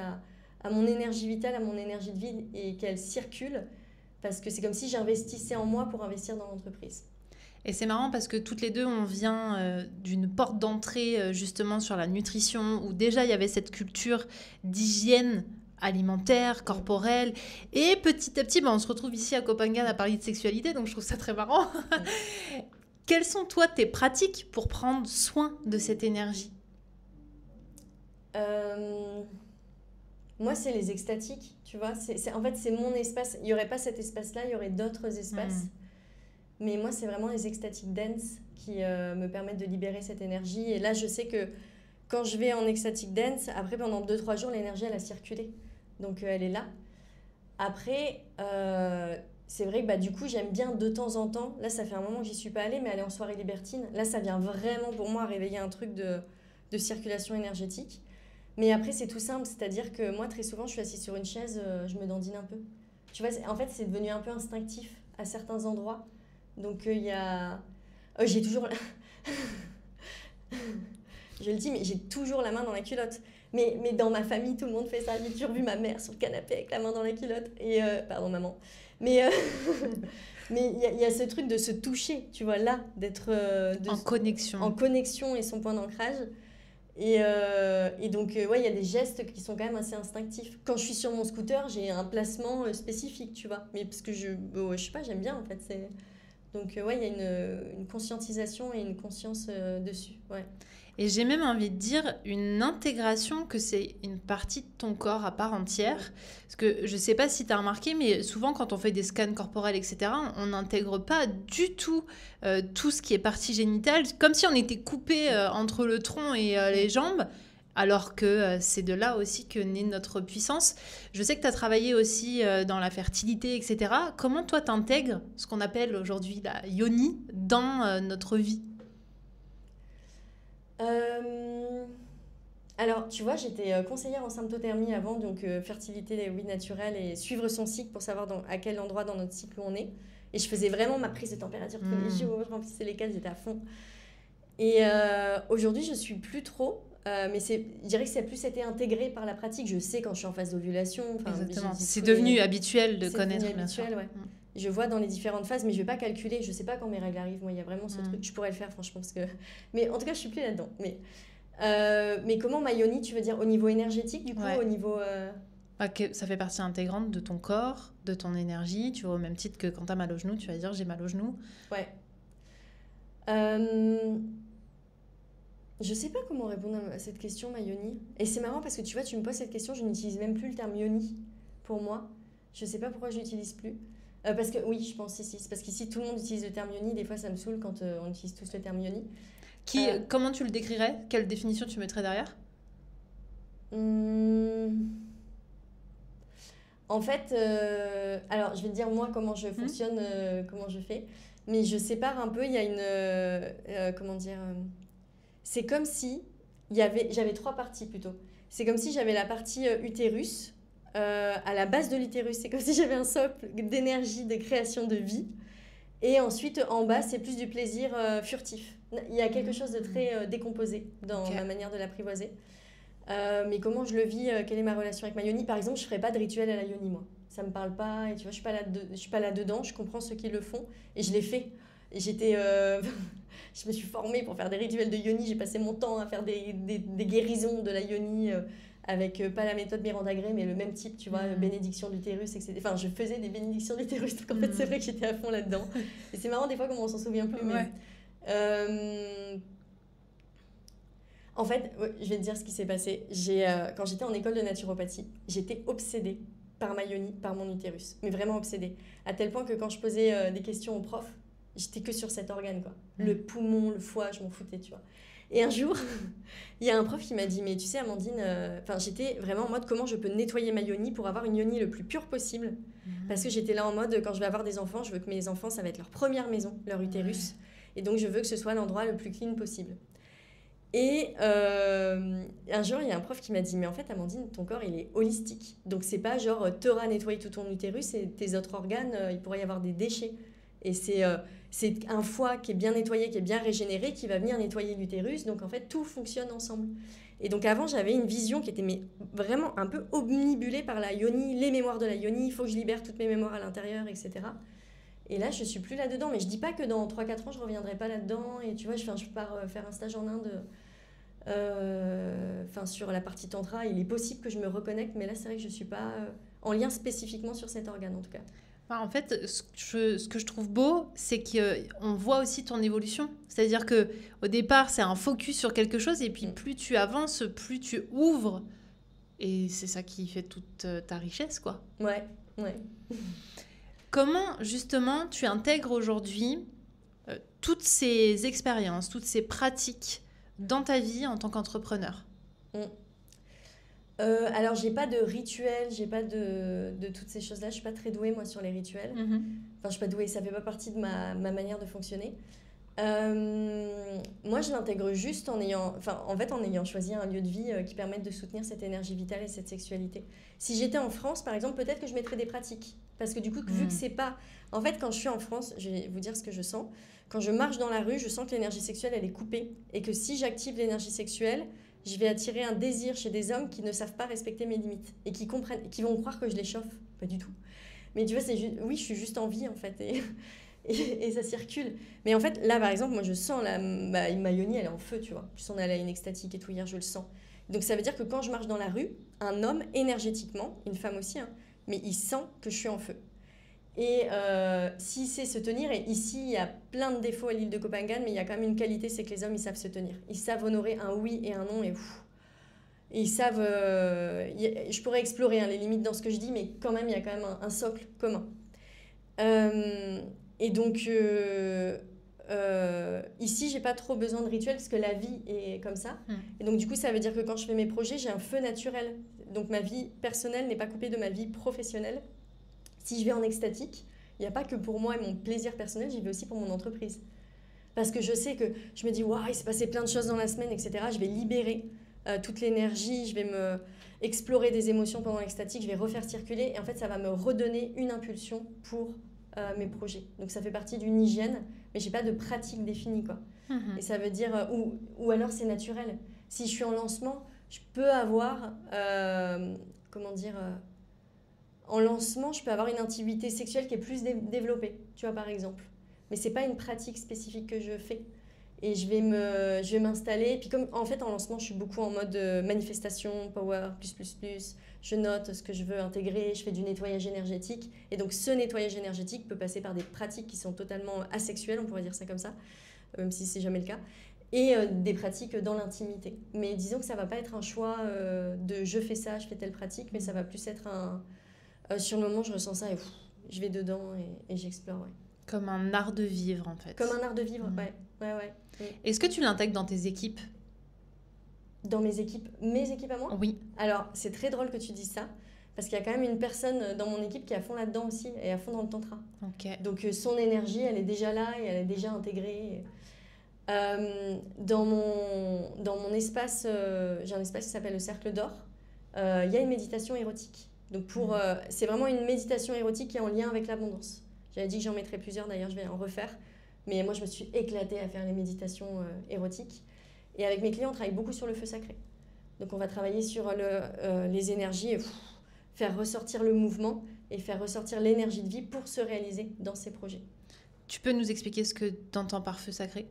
E: à mon énergie vitale, à mon énergie de vie et qu'elle circule parce que c'est comme si j'investissais en moi pour investir dans l'entreprise.
D: Et c'est marrant parce que toutes les deux, on vient d'une porte d'entrée justement sur la nutrition où déjà il y avait cette culture d'hygiène alimentaire, corporelle, et petit à petit, on se retrouve ici à Copenhague à parler de sexualité, donc je trouve ça très marrant. Quelles sont toi tes pratiques pour prendre soin de cette énergie ?
E: Moi, c'est les extatiques, tu vois. En fait, c'est mon espace. Il n'y aurait pas cet espace-là, il y aurait d'autres espaces. Mais moi, c'est vraiment les extatiques dance qui me permettent de libérer cette énergie. Et là, je sais que quand je vais en extatique dance, après, pendant 2-3 jours, l'énergie, elle a circulé. Donc, elle est là. Après, c'est vrai que du coup, j'aime bien de temps en temps. Là, ça fait un moment que j'y suis pas allée, mais aller en soirée libertine. Là, ça vient vraiment, pour moi, réveiller un truc de circulation énergétique. Mais après, c'est tout simple, c'est-à-dire que moi, très souvent, je suis assise sur une chaise, je me dandine un peu. Tu vois, en fait, c'est devenu un peu instinctif à certains endroits. Donc, il y a... j'ai toujours... je le dis, mais j'ai toujours la main dans la culotte. Mais dans ma famille, tout le monde fait ça. J'ai toujours vu ma mère sur le canapé avec la main dans la culotte. Et, pardon, maman. Mais il y a ce truc de se toucher, tu vois, là, d'être...
D: en connexion.
E: En connexion et son point d'ancrage. Et donc, il y a des gestes qui sont quand même assez instinctifs. Quand je suis sur mon scooter, j'ai un placement spécifique, tu vois. Mais parce que je sais pas, j'aime bien, en fait. Donc, ouais, il y a une conscientisation et une conscience dessus. Ouais.
D: Et j'ai même envie de dire une intégration, que c'est une partie de ton corps à part entière. Parce que je ne sais pas si tu as remarqué, mais souvent quand on fait des scans corporels, etc., on n'intègre pas du tout tout ce qui est partie génitale, comme si on était coupé entre le tronc et les jambes. Alors que c'est de là aussi que naît notre puissance. Je sais que tu as travaillé aussi dans la fertilité, etc. Comment toi t'intègres ce qu'on appelle aujourd'hui la yoni dans notre vie?
E: Alors, tu vois, j'étais conseillère en symptothermie avant, donc fertilité, oui, naturelle, et suivre son cycle pour savoir à quel endroit dans notre cycle on est. Et je faisais vraiment ma prise de température tous les jours, je remplissais les cases, j'étais à fond. Et aujourd'hui, je suis plus trop, mais je dirais que ça a plus été intégré par la pratique. Je sais quand je suis en phase d'ovulation.
D: Exactement. C'est devenu habituel de connaître,
E: bien sûr. Ouais. Je vois dans les différentes phases, mais je ne vais pas calculer. Je ne sais pas quand mes règles arrivent. Moi, il y a vraiment ce truc. Je pourrais le faire, franchement. Parce que... Mais en tout cas, je ne suis plus là-dedans. Mais comment ma yoni, tu veux dire au niveau énergétique, du coup, au niveau...
D: Ça fait partie intégrante de ton corps, de ton énergie. Tu vois, au même titre que quand tu as mal au genou, tu vas dire j'ai mal au genou.
E: Ouais. Je sais pas comment répondre à cette question, ma yoni. Et c'est marrant parce que tu vois, tu me poses cette question, je n'utilise même plus le terme yoni pour moi. Je sais pas pourquoi je l'utilise plus. Parce que oui, je pense ici. C'est parce qu'ici, tout le monde utilise le terme yoni. Des fois, ça me saoule quand on utilise tous le terme yoni.
D: Comment tu le décrirais? Quelle définition tu mettrais derrière?
E: En fait, alors je vais te dire moi comment je fonctionne, comment je fais. Mais je sépare un peu, il y a une... comment dire c'est comme si j'avais 3 parties plutôt. C'est comme si j'avais la partie utérus, à la base de l'utérus. C'est comme si j'avais un socle d'énergie, de création de vie. Et ensuite, en bas, c'est plus du plaisir furtif. Il y a quelque chose de très décomposé dans ma manière de l'apprivoiser. Mais comment je le vis, quelle est ma relation avec ma yoni? Par exemple, je ne ferais pas de rituel à la yoni, moi. Ça ne me parle pas. Et tu vois, je ne suis pas là-dedans. Je comprends ceux qui le font. Et je l'ai fait. Et j'étais... je me suis formée pour faire des rituels de yoni. J'ai passé mon temps à faire des guérisons de la yoni avec pas la méthode Miranda Gray, mais le même type, tu vois, bénédiction d'utérus, etc. Enfin, je faisais des bénédictions d'utérus. Donc en fait, c'est vrai que j'étais à fond là-dedans. Et c'est marrant des fois comment on s'en souvient plus. Mais, en fait, je vais te dire ce qui s'est passé. Quand j'étais en école de naturopathie, j'étais obsédée par ma yoni, par mon utérus. Mais vraiment obsédée. À tel point que quand je posais des questions aux profs, j'étais que sur cet organe, quoi. Le poumon, le foie, je m'en foutais, tu vois. Et un jour, il y a un prof qui m'a dit, mais tu sais, Amandine, j'étais vraiment en mode comment je peux nettoyer ma yoni pour avoir une yoni le plus pure possible. Parce que j'étais là en mode, quand je vais avoir des enfants, je veux que mes enfants, ça va être leur première maison, leur utérus. Et donc, je veux que ce soit l'endroit le plus clean possible. Et un jour, il y a un prof qui m'a dit, mais en fait, Amandine, ton corps, il est holistique. Donc, c'est pas genre, t'auras nettoyé tout ton utérus et tes autres organes, il pourrait y avoir des déchets. Et c'est un foie qui est bien nettoyé, qui est bien régénéré, qui va venir nettoyer l'utérus. Donc, en fait, tout fonctionne ensemble. Et donc, avant, j'avais une vision qui était vraiment un peu omnibulée par la yoni, les mémoires de la yoni. Il faut que je libère toutes mes mémoires à l'intérieur, etc. Et là, je ne suis plus là-dedans. Mais je ne dis pas que dans 3-4 ans, je ne reviendrai pas là-dedans. Et tu vois, je pars faire un stage en Inde sur la partie tantra. Il est possible que je me reconnecte. Mais là, c'est vrai que je ne suis pas en lien spécifiquement sur cet organe, en tout cas.
D: En fait, ce que je trouve beau, c'est qu'on voit aussi ton évolution. C'est-à-dire qu'au départ, c'est un focus sur quelque chose, et puis plus tu avances, plus tu ouvres. Et c'est ça qui fait toute ta richesse, quoi.
E: Ouais.
D: Comment, justement, tu intègres aujourd'hui toutes ces expériences, toutes ces pratiques dans ta vie en tant qu'entrepreneur?
E: Alors, j'ai pas de rituel, j'ai pas de toutes ces choses-là. Je suis pas très douée, moi, sur les rituels. Enfin, je suis pas douée, ça fait pas partie de ma manière de fonctionner. Moi, je l'intègre juste en ayant choisi un lieu de vie qui permette de soutenir cette énergie vitale et cette sexualité. Si j'étais en France, par exemple, peut-être que je mettrais des pratiques. Parce que du coup, vu que c'est pas... En fait, quand je suis en France, je vais vous dire ce que je sens. Quand je marche dans la rue, je sens que l'énergie sexuelle, elle est coupée. Et que si j'active l'énergie sexuelle, je vais attirer un désir chez des hommes qui ne savent pas respecter mes limites. Et qui vont croire que je les chauffe. Pas du tout. Mais tu vois, oui, je suis juste en vie, en fait. Et ça circule. Mais en fait, là, par exemple, moi, je sens ma yoni, elle est en feu, tu vois. Je sens elle a une extatique et tout, hier, je le sens. Donc, ça veut dire que quand je marche dans la rue, un homme, énergétiquement, une femme aussi, mais il sent que je suis en feu. Et s'il sait se tenir, et ici, il y a plein de défauts à l'île de Copenhague, mais il y a quand même une qualité, c'est que les hommes, ils savent se tenir. Ils savent honorer un oui et un non, et ils savent... je pourrais explorer les limites dans ce que je dis, mais quand même, il y a quand même un socle commun. Et donc, ici, j'ai pas trop besoin de rituels, parce que la vie est comme ça. Et donc, du coup, ça veut dire que quand je fais mes projets, j'ai un feu naturel. Donc, ma vie personnelle n'est pas coupée de ma vie professionnelle. Si je vais en extatique, il n'y a pas que pour moi et mon plaisir personnel, j'y vais aussi pour mon entreprise. Parce que je sais que je me dis, waouh, il s'est passé plein de choses dans la semaine, etc. Je vais libérer toute l'énergie, je vais explorer des émotions pendant l'extatique, je vais refaire circuler. Et en fait, ça va me redonner une impulsion pour mes projets. Donc, ça fait partie d'une hygiène, mais je n'ai pas de pratique définie, quoi. Et ça veut dire, ou alors c'est naturel. Si je suis en lancement, je peux avoir, en lancement, je peux avoir une intimité sexuelle qui est plus développée, tu vois, par exemple. Mais ce n'est pas une pratique spécifique que je fais. Et je vais m'installer. Puis comme, en fait, en lancement, je suis beaucoup en mode manifestation, power, plus. Je note ce que je veux intégrer, je fais du nettoyage énergétique. Et donc, ce nettoyage énergétique peut passer par des pratiques qui sont totalement asexuelles, on pourrait dire ça comme ça, même si ce n'est jamais le cas. Et des pratiques dans l'intimité. Mais disons que ça ne va pas être un choix de je fais ça, je fais telle pratique, mais ça va plus être sur le moment, je ressens ça et je vais dedans et j'explore. Ouais.
D: Comme un art de vivre, en fait.
E: Comme un art de vivre, ouais.
D: Est-ce que tu l'intègres dans tes équipes ?
E: Dans mes équipes à moi ?
D: Oui.
E: Alors, c'est très drôle que tu dises ça, parce qu'il y a quand même une personne dans mon équipe qui est à fond là-dedans aussi, et à fond dans le tantra.
D: Ok.
E: Donc, son énergie, elle est déjà là et elle est déjà intégrée. Dans mon espace, j'ai un espace qui s'appelle le Cercle d'Or. Il y a une méditation érotique. Donc c'est vraiment une méditation érotique qui est en lien avec l'abondance. J'avais dit que j'en mettrais plusieurs, d'ailleurs je vais en refaire. Mais moi je me suis éclatée à faire les méditations érotiques. Et avec mes clients on travaille beaucoup sur le feu sacré. Donc on va travailler sur les énergies, faire ressortir le mouvement et faire ressortir l'énergie de vie pour se réaliser dans ces projets.
D: Tu peux nous expliquer ce que tu entends par feu sacré ?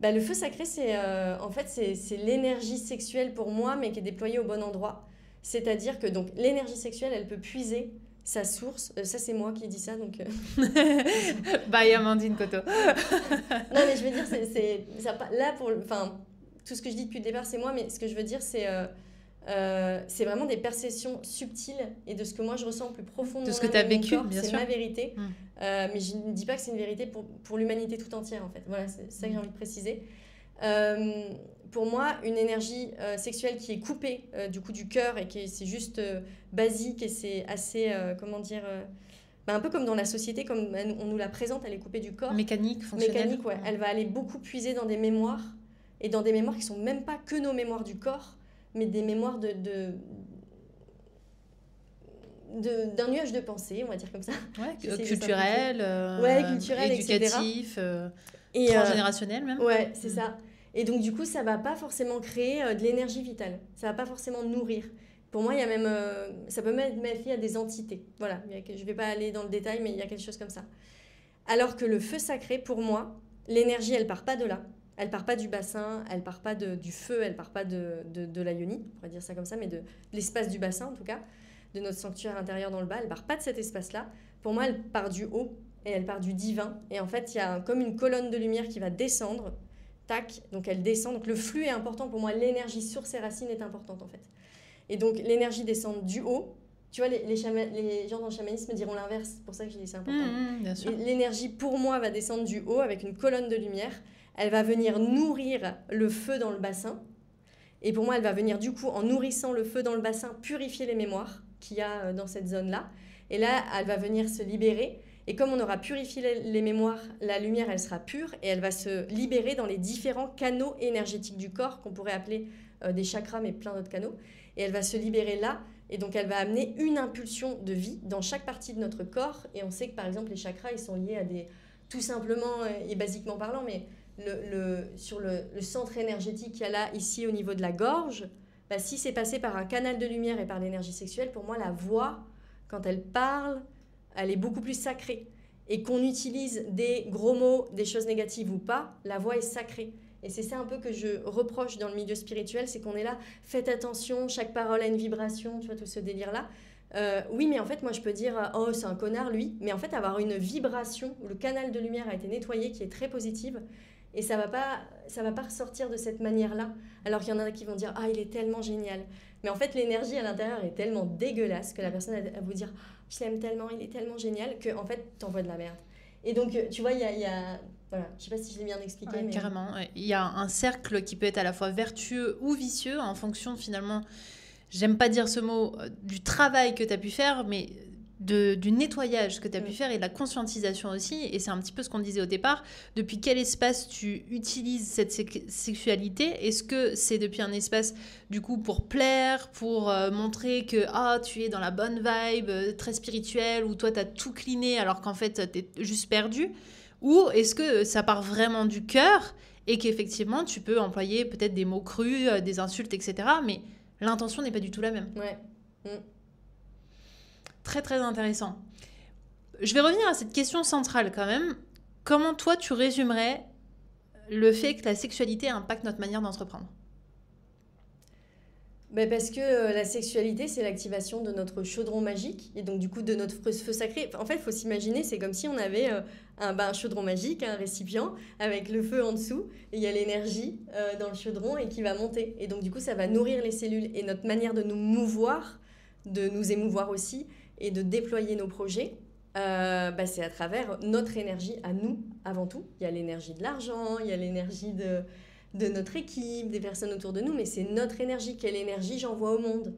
E: Le feu sacré c'est l'énergie sexuelle pour moi mais qui est déployée au bon endroit. C'est-à-dire que donc, l'énergie sexuelle, elle peut puiser sa source. Ça, c'est moi qui dis ça. Donc,
D: Bye Amandine Coteau.
E: Non, mais je veux dire, tout ce que je dis depuis le départ, c'est moi. Mais ce que je veux dire, c'est vraiment des perceptions subtiles et de ce que moi, je ressens plus profond de
D: ce que tu as vécu,
E: corps,
D: bien sûr.
E: C'est ma vérité. Mais je ne dis pas que c'est une vérité pour l'humanité tout entière, en fait. Voilà, c'est ça que j'ai envie de préciser. Pour moi, une énergie sexuelle qui est coupée du cœur et c'est juste basique et c'est assez, un peu comme dans la société, comme on nous la présente, elle est coupée du corps.
D: Mécanique, fonctionnelle.
E: Mécanique, ouais. Elle va aller beaucoup puiser dans des mémoires et dans des mémoires qui sont même pas que nos mémoires du corps, mais des mémoires d'un nuage de pensée, on va dire comme ça.
D: Ouais, culturel, éducatif, transgénérationnel même.
E: Ouais, c'est ça. Et donc, du coup, ça ne va pas forcément créer de l'énergie vitale. Ça ne va pas forcément nourrir. Pour moi, il y a même, ça peut mettre ma fille à des entités. Voilà, je ne vais pas aller dans le détail, mais il y a quelque chose comme ça. Alors que le feu sacré, pour moi, l'énergie, elle ne part pas de là. Elle ne part pas du bassin, elle ne part pas du feu, elle ne part pas de la yoni, on pourrait dire ça comme ça, mais de l'espace du bassin, en tout cas, de notre sanctuaire intérieur dans le bas. Elle ne part pas de cet espace-là. Pour moi, elle part du haut et elle part du divin. Et en fait, il y a comme une colonne de lumière qui va descendre. Tac, donc elle descend. Donc le flux est important pour moi. L'énergie sur ses racines est importante en fait. Et donc l'énergie descend du haut. Tu vois, les gens dans le chamanisme diront l'inverse. C'est pour ça que je dis c'est important.
D: Bien sûr.
E: L'énergie pour moi va descendre du haut avec une colonne de lumière. Elle va venir nourrir le feu dans le bassin. Et pour moi, elle va venir du coup, en nourrissant le feu dans le bassin, purifier les mémoires qu'il y a dans cette zone-là. Et là, elle va venir se libérer. Et comme on aura purifié les mémoires, la lumière, elle sera pure et elle va se libérer dans les différents canaux énergétiques du corps, qu'on pourrait appeler des chakras, mais plein d'autres canaux. Et elle va se libérer là, et donc elle va amener une impulsion de vie dans chaque partie de notre corps. Et on sait que, par exemple, les chakras, ils sont liés à tout simplement et basiquement parlant, mais sur le centre énergétique qu'il y a là, ici, au niveau de la gorge, si c'est passé par un canal de lumière et par l'énergie sexuelle, pour moi, la voix, quand elle parle, elle est beaucoup plus sacrée. Et qu'on utilise des gros mots, des choses négatives ou pas, la voix est sacrée. Et c'est ça un peu que je reproche dans le milieu spirituel, c'est qu'on est là, faites attention, chaque parole a une vibration, tu vois, tout ce délire-là. Oui, mais en fait, moi, je peux dire, oh, c'est un connard, lui. Mais en fait, avoir une vibration où le canal de lumière a été nettoyé, qui est très positive, et ça va pas ressortir de cette manière-là. Alors qu'il y en a qui vont dire, ah, il est tellement génial. Mais en fait, l'énergie à l'intérieur est tellement dégueulasse que la personne va vous dire, je l'aime tellement, il est tellement génial, que en fait, t'envoies de la merde. Et donc, tu vois, il y a... Voilà, je sais pas si je l'ai bien expliqué.
D: Ouais,
E: mais...
D: Carrément. Ouais. Il y a un cercle qui peut être à la fois vertueux ou vicieux en fonction finalement, j'aime pas dire ce mot, du travail que tu as pu faire, mais du nettoyage que tu as pu faire et de la conscientisation aussi. Et c'est un petit peu ce qu'on disait au départ. Depuis quel espace tu utilises cette sexualité ? Est-ce que c'est depuis un espace du coup pour plaire, pour montrer que tu es dans la bonne vibe, très spirituelle, ou toi tu as tout cleané alors qu'en fait tu es juste perdu ? Ou est-ce que ça part vraiment du cœur et qu'effectivement, tu peux employer peut-être des mots crus, des insultes, etc. Mais l'intention n'est pas du tout la même.
E: Ouais.
D: Très, très intéressant. Je vais revenir à cette question centrale quand même. Comment toi, tu résumerais le fait que la sexualité impacte notre manière d'entreprendre ?
E: Parce que la sexualité, c'est l'activation de notre chaudron magique et donc du coup de notre feu sacré. En fait, il faut s'imaginer, c'est comme si on avait un chaudron magique, un récipient avec le feu en dessous et il y a l'énergie dans le chaudron et qui va monter. Et donc du coup, ça va nourrir les cellules et notre manière de nous mouvoir, de nous émouvoir aussi et de déployer nos projets, c'est à travers notre énergie à nous avant tout. Il y a l'énergie de l'argent, il y a l'énergie de notre équipe, des personnes autour de nous, mais c'est notre énergie. Quelle énergie j'envoie au monde ?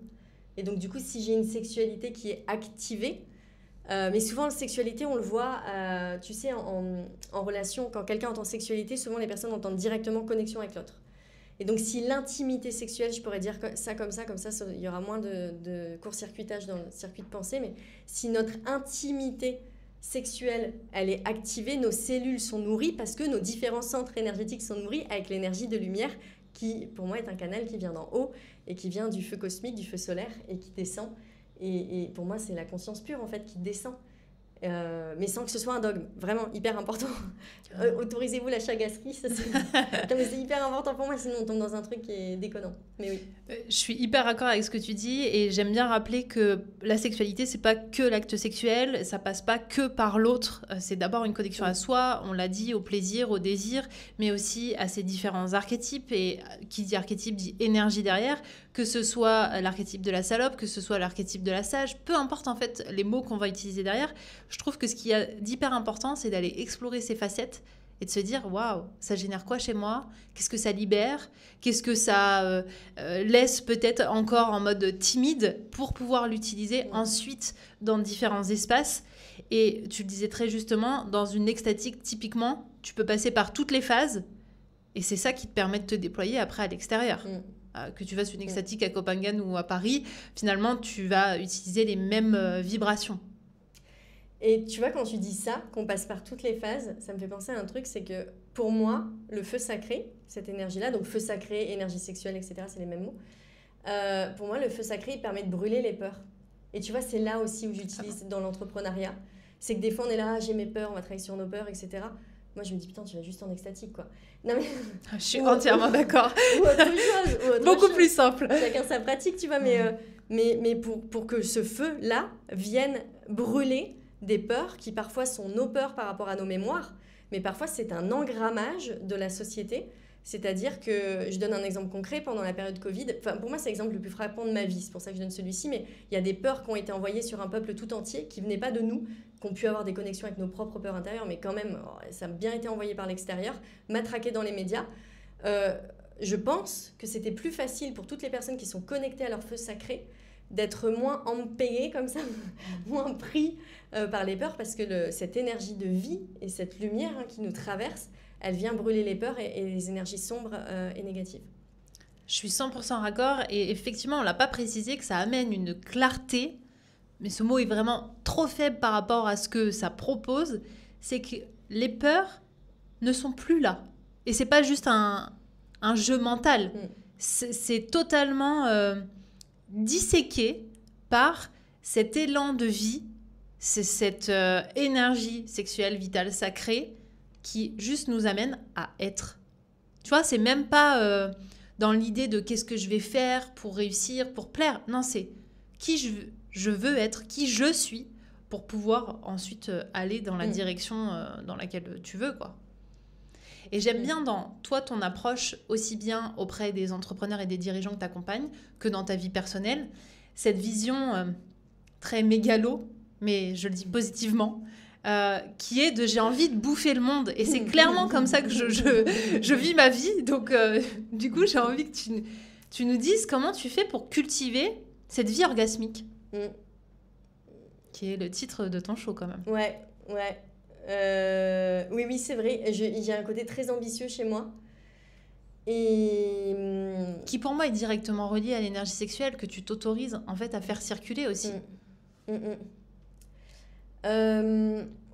E: Et donc, du coup, si j'ai une sexualité qui est activée, mais souvent, la sexualité, on le voit, tu sais, en relation, quand quelqu'un entend sexualité, souvent les personnes entendent directement connexion avec l'autre. Et donc, si l'intimité sexuelle, je pourrais dire ça, il y aura moins de court-circuitage dans le circuit de pensée, mais si notre intimité sexuelle, elle est activée, nos cellules sont nourries parce que nos différents centres énergétiques sont nourris avec l'énergie de lumière qui, pour moi, est un canal qui vient d'en haut et qui vient du feu cosmique, du feu solaire et qui descend. Et pour moi, c'est la conscience pure, en fait, qui descend. Mais sans que ce soit un dogme, vraiment hyper important. Autorisez-vous la chagasserie, ça c'est hyper important pour moi, sinon on tombe dans un truc qui est déconnant. Mais oui.
D: Je suis hyper d'accord avec ce que tu dis et j'aime bien rappeler que la sexualité, c'est pas que l'acte sexuel, ça passe pas que par l'autre, c'est d'abord une connexion à soi, on l'a dit, au plaisir, au désir, mais aussi à ces différents archétypes. Et qui dit archétype dit énergie derrière, que ce soit l'archétype de la salope, que ce soit l'archétype de la sage, peu importe en fait les mots qu'on va utiliser derrière. Je trouve que ce qui est d'hyper important, c'est d'aller explorer ces facettes et de se dire waouh, ça génère quoi chez moi ? Qu'est-ce que ça libère ? Qu'est-ce que ça laisse peut-être encore en mode timide pour pouvoir l'utiliser ensuite dans différents espaces ? Et tu le disais très justement, dans une extatique, typiquement, tu peux passer par toutes les phases et c'est ça qui te permet de te déployer après à l'extérieur. Que tu fasses une extatique à Copenhague ou à Paris, finalement, tu vas utiliser les mêmes vibrations.
E: Et tu vois, quand tu dis ça, qu'on passe par toutes les phases, ça me fait penser à un truc, c'est que pour moi, le feu sacré, cette énergie-là, donc feu sacré, énergie sexuelle, etc., c'est les mêmes mots. Pour moi, le feu sacré, il permet de brûler les peurs. Et tu vois, c'est là aussi où j'utilise dans l'entrepreneuriat. C'est que des fois, on est là, j'ai mes peurs, on va travailler sur nos peurs, etc. Moi, je me dis, putain, tu vas juste en extatique, quoi. Non, mais...
D: Je suis entièrement d'accord.
E: Ou autre chose.
D: Beaucoup plus simple.
E: Chacun sa pratique, tu vois. Mais pour que ce feu-là vienne brûler des peurs qui parfois sont nos peurs par rapport à nos mémoires, mais parfois c'est un engrammage de la société. C'est-à-dire que, je donne un exemple concret, pendant la période Covid, pour moi c'est l'exemple le plus frappant de ma vie, c'est pour ça que je donne celui-ci, mais il y a des peurs qui ont été envoyées sur un peuple tout entier, qui ne venaient pas de nous, qui ont pu avoir des connexions avec nos propres peurs intérieures, mais quand même, ça a bien été envoyé par l'extérieur, matraqué dans les médias. Je pense que c'était plus facile pour toutes les personnes qui sont connectées à leur feu sacré, d'être moins empayés comme ça, moins pris par les peurs, parce que cette énergie de vie et cette lumière qui nous traverse, elle vient brûler les peurs et les énergies sombres et négatives.
D: Je suis 100% raccord et effectivement, on ne l'a pas précisé que ça amène une clarté, mais ce mot est vraiment trop faible par rapport à ce que ça propose, c'est que les peurs ne sont plus là. Et ce n'est pas juste un jeu mental, c'est totalement... disséqué par cet élan de vie, c'est cette énergie sexuelle, vitale, sacrée qui juste nous amène à être. Tu vois, c'est même pas dans l'idée de qu'est-ce que je vais faire pour réussir, pour plaire. Non, c'est qui je je veux être, qui je suis, pour pouvoir ensuite aller dans la direction dans laquelle tu veux, quoi. Et j'aime bien dans toi ton approche, aussi bien auprès des entrepreneurs et des dirigeants que tu accompagnes, que dans ta vie personnelle, cette vision très mégalo, mais je le dis positivement, qui est de j'ai envie de bouffer le monde. Et c'est clairement comme ça que je vis ma vie. Donc, du coup, j'ai envie que tu nous dises comment tu fais pour cultiver cette vie orgasmique, qui est le titre de ton show quand même.
E: Ouais. Oui, c'est vrai. J'ai un côté très ambitieux chez moi. Et
D: qui pour moi est directement relié à l'énergie sexuelle que tu t'autorises en fait à faire circuler aussi.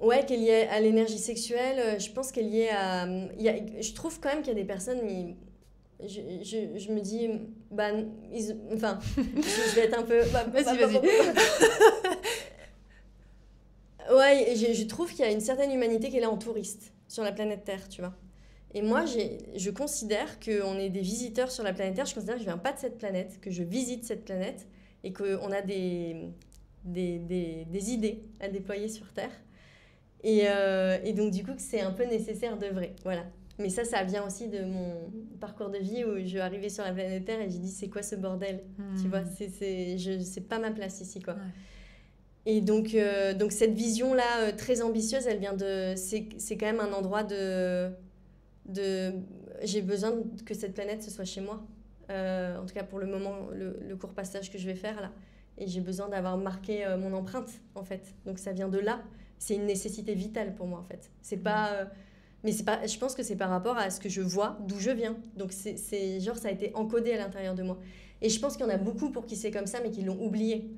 E: Ouais, qu'elle est liée à l'énergie sexuelle. Je pense qu'elle est liée à... je trouve quand même qu'il y a des personnes... Je me dis... Enfin, je vais être un peu...
D: Vas-y.
E: Ouais, je trouve qu'il y a une certaine humanité qui est là en touriste sur la planète Terre, tu vois. Et moi, je considère qu'on est des visiteurs sur la planète Terre. Je considère que je ne viens pas de cette planète, que je visite cette planète et qu'on a des idées à déployer sur Terre. Et donc, du coup, que c'est un peu nécessaire d'œuvrer. Voilà. Mais ça vient aussi de mon parcours de vie où je suis arrivée sur la planète Terre et j'ai dit, c'est quoi ce bordel ? Tu vois, c'est pas ma place ici, quoi. Ouais. Et donc cette vision-là très ambitieuse, elle vient de... C'est quand même un endroit de j'ai besoin que cette planète, ce soit chez moi. En tout cas, pour le moment, le court passage que je vais faire, là. Et j'ai besoin d'avoir marqué mon empreinte, en fait. Donc ça vient de là. C'est une nécessité vitale pour moi, en fait. C'est pas... mais c'est pas, je pense que c'est par rapport à ce que je vois, d'où je viens. Donc c'est genre, ça a été encodé à l'intérieur de moi. Et je pense qu'il y en a beaucoup pour qui c'est comme ça, mais qui l'ont oublié.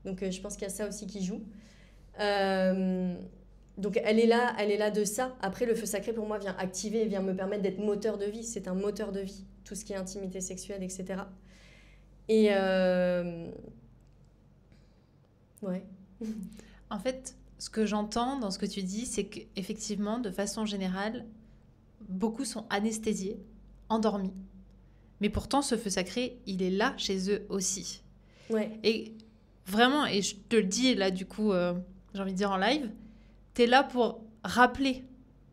E: Donc je pense qu'il y a ça aussi qui joue. Donc elle est là de ça. Après, le feu sacré, pour moi, vient activer, vient me permettre d'être moteur de vie. C'est un moteur de vie, tout ce qui est intimité sexuelle, etc. Et ouais.
D: En fait, ce que j'entends dans ce que tu dis, c'est qu'effectivement, de façon générale, beaucoup sont anesthésiés, endormis. Mais pourtant, ce feu sacré, il est là chez eux aussi.
E: Ouais.
D: Et vraiment, et je te le dis là, du coup, j'ai envie de dire en live, t'es là pour rappeler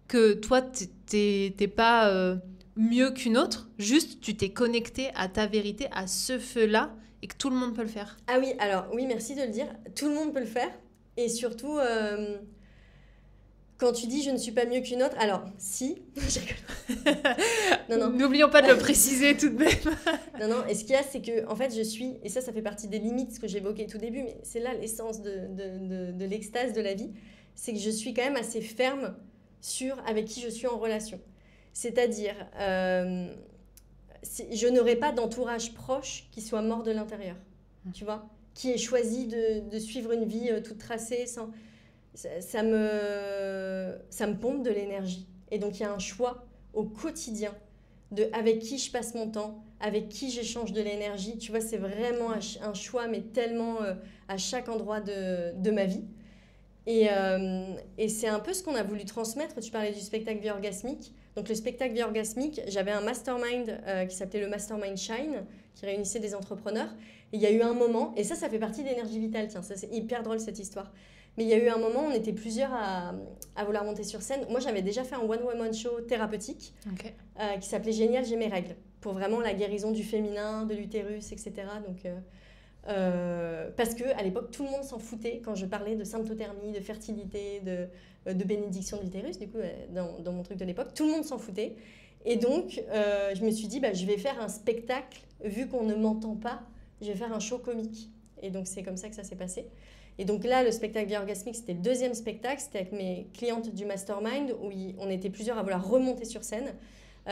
D: que toi, t'es pas mieux qu'une autre, juste tu t'es connecté à ta vérité, à ce feu-là, et que tout le monde peut le faire.
E: Ah oui, alors oui, merci de le dire. Tout le monde peut le faire. Et surtout, quand tu dis je ne suis pas mieux qu'une autre, alors si,
D: non. N'oublions pas de le préciser tout de même.
E: non, et ce qu'il y a, c'est que en fait, je suis, et ça fait partie des limites, ce que j'évoquais tout début, mais c'est là l'essence de l'extase de la vie, c'est que je suis quand même assez ferme sur avec qui je suis en relation. C'est-à-dire, je n'aurai pas d'entourage proche qui soit mort de l'intérieur, tu vois, qui ait choisi de suivre une vie toute tracée sans... Ça me pompe de l'énergie. Et donc, il y a un choix au quotidien de avec qui je passe mon temps, avec qui j'échange de l'énergie. Tu vois, c'est vraiment un choix, mais tellement à chaque endroit de ma vie. Et c'est un peu ce qu'on a voulu transmettre. Tu parlais du spectacle vie orgasmique. Donc, le spectacle vie orgasmique, j'avais un mastermind qui s'appelait le Mastermind Shine, qui réunissait des entrepreneurs. Et il y a eu un moment, et ça fait partie d'énergie vitale. Tiens, ça, c'est hyper drôle, cette histoire. Mais il y a eu un moment, on était plusieurs à vouloir monter sur scène. Moi, j'avais déjà fait un one-woman show thérapeutique qui s'appelait Génial, j'ai mes règles, pour vraiment la guérison du féminin, de l'utérus, etc. Donc, parce qu'à l'époque, tout le monde s'en foutait quand je parlais de symptothermie, de fertilité, de bénédiction de l'utérus, du coup, dans mon truc de l'époque. Tout le monde s'en foutait. Et donc, je me suis dit, je vais faire un spectacle, vu qu'on ne m'entend pas, je vais faire un show comique. Et donc, c'est comme ça que ça s'est passé. Et donc là, le spectacle vie orgasmique, c'était le deuxième spectacle. C'était avec mes clientes du mastermind où on était plusieurs à vouloir remonter sur scène.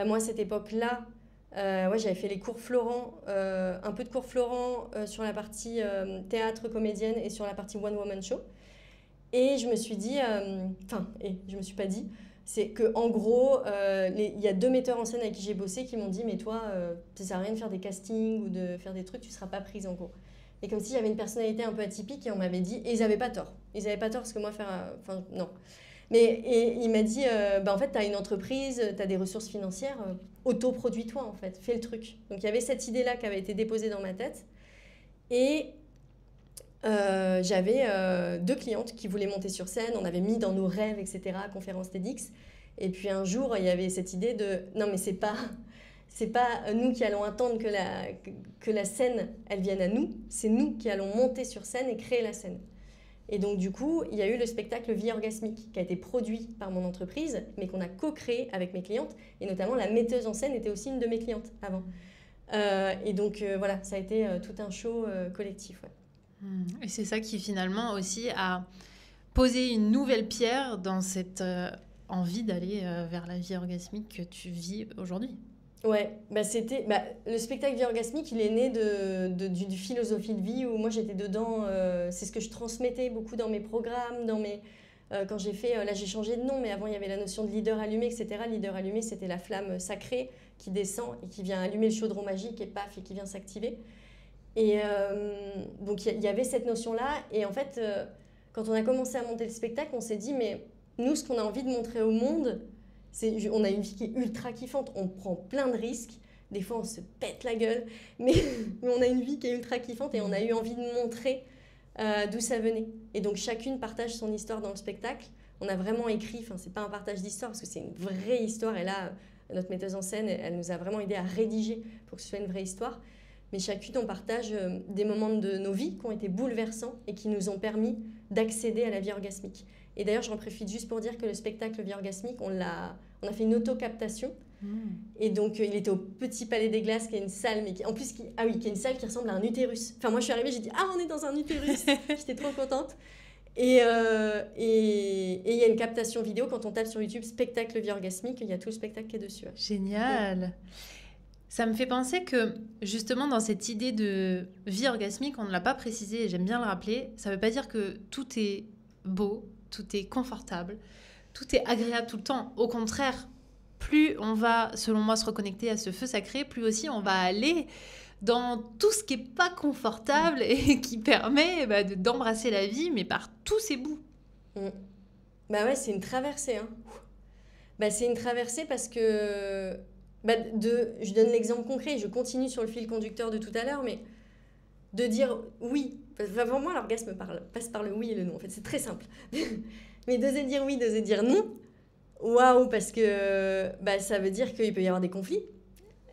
E: Moi, à cette époque-là, j'avais fait les cours Florent, un peu de cours Florent sur la partie théâtre, comédienne et sur la partie one-woman show. Et je me suis dit, je me suis pas dit, c'est qu'en gros, il y a 2 metteurs en scène avec qui j'ai bossé qui m'ont dit, mais toi, ça sert à rien de faire des castings ou de faire des trucs, tu seras pas prise en gros. Et comme si j'avais une personnalité un peu atypique et on m'avait dit... Et ils n'avaient pas tort. Ils n'avaient pas tort parce que moi, non. Et il m'a dit, en fait, tu as une entreprise, tu as des ressources financières, autoproduis-toi, en fait. Fais le truc. Donc, il y avait cette idée-là qui avait été déposée dans ma tête. Et J'avais 2 clientes qui voulaient monter sur scène. On avait mis dans nos rêves, etc., conférence TEDx. Et puis un jour, il y avait cette idée de non, mais c'est pas nous qui allons attendre que la scène elle vienne à nous. C'est nous qui allons monter sur scène et créer la scène. Et donc du coup, il y a eu le spectacle Vie orgasmique qui a été produit par mon entreprise, mais qu'on a co-créé avec mes clientes. Et notamment, la metteuse en scène était aussi une de mes clientes avant. Et donc voilà, ça a été tout un show collectif. Ouais.
D: Et c'est ça qui finalement aussi a posé une nouvelle pierre dans cette envie d'aller vers la vie orgasmique que tu vis aujourd'hui.
E: Ouais, le spectacle Vie orgasmique, il est né d'une philosophie de vie où moi j'étais dedans. C'est ce que je transmettais beaucoup dans mes programmes, quand j'ai fait, là j'ai changé de nom, mais avant il y avait la notion de leader allumé, etc. Leader allumé, c'était la flamme sacrée qui descend et qui vient allumer le chaudron magique et paf, et qui vient s'activer. Et donc il y avait cette notion-là. Et en fait, quand on a commencé à monter le spectacle, on s'est dit, mais nous, ce qu'on a envie de montrer au monde, on a une vie qui est ultra kiffante. On prend plein de risques. Des fois, on se pète la gueule. Mais on a une vie qui est ultra kiffante et on a eu envie de montrer d'où ça venait. Et donc, chacune partage son histoire dans le spectacle. On a vraiment écrit, enfin, c'est pas un partage d'histoire parce que c'est une vraie histoire. Et là, notre metteuse en scène, elle nous a vraiment aidé à rédiger pour que ce soit une vraie histoire. Mais chacune, on partage des moments de nos vies qui ont été bouleversants et qui nous ont permis d'accéder à la vie orgasmique. Et d'ailleurs, j'en profite juste pour dire que le spectacle Vie orgasmique, on a fait une auto-captation. Et donc, il était au Petit Palais des Glaces, qui est une salle, mais qui est une salle qui ressemble à un utérus. Enfin, moi, je suis arrivée, j'ai dit « Ah, on est dans un utérus !» J'étais trop contente. Et il y a une captation vidéo, quand on tape sur YouTube « Spectacle Vie orgasmique », il y a tout le spectacle qui est dessus.
D: Génial. Ouais. Ça me fait penser que, justement, dans cette idée de vie orgasmique, on ne l'a pas précisé, et j'aime bien le rappeler, ça ne veut pas dire que tout est beau, tout est confortable, tout est agréable tout le temps. Au contraire, plus on va, selon moi, se reconnecter à ce feu sacré, plus aussi on va aller dans tout ce qui n'est pas confortable et qui permet d'embrasser la vie, mais par tous ses bouts.
E: Bah ouais, c'est une traversée. Hein. C'est une traversée parce que... je donne l'exemple concret, je continue sur le fil conducteur de tout à l'heure, mais de dire oui. Pour moi, l'orgasme passe par le oui et le non. En fait, c'est très simple. Mais d'oser dire oui, d'oser dire non, waouh, parce que ça veut dire qu'il peut y avoir des conflits.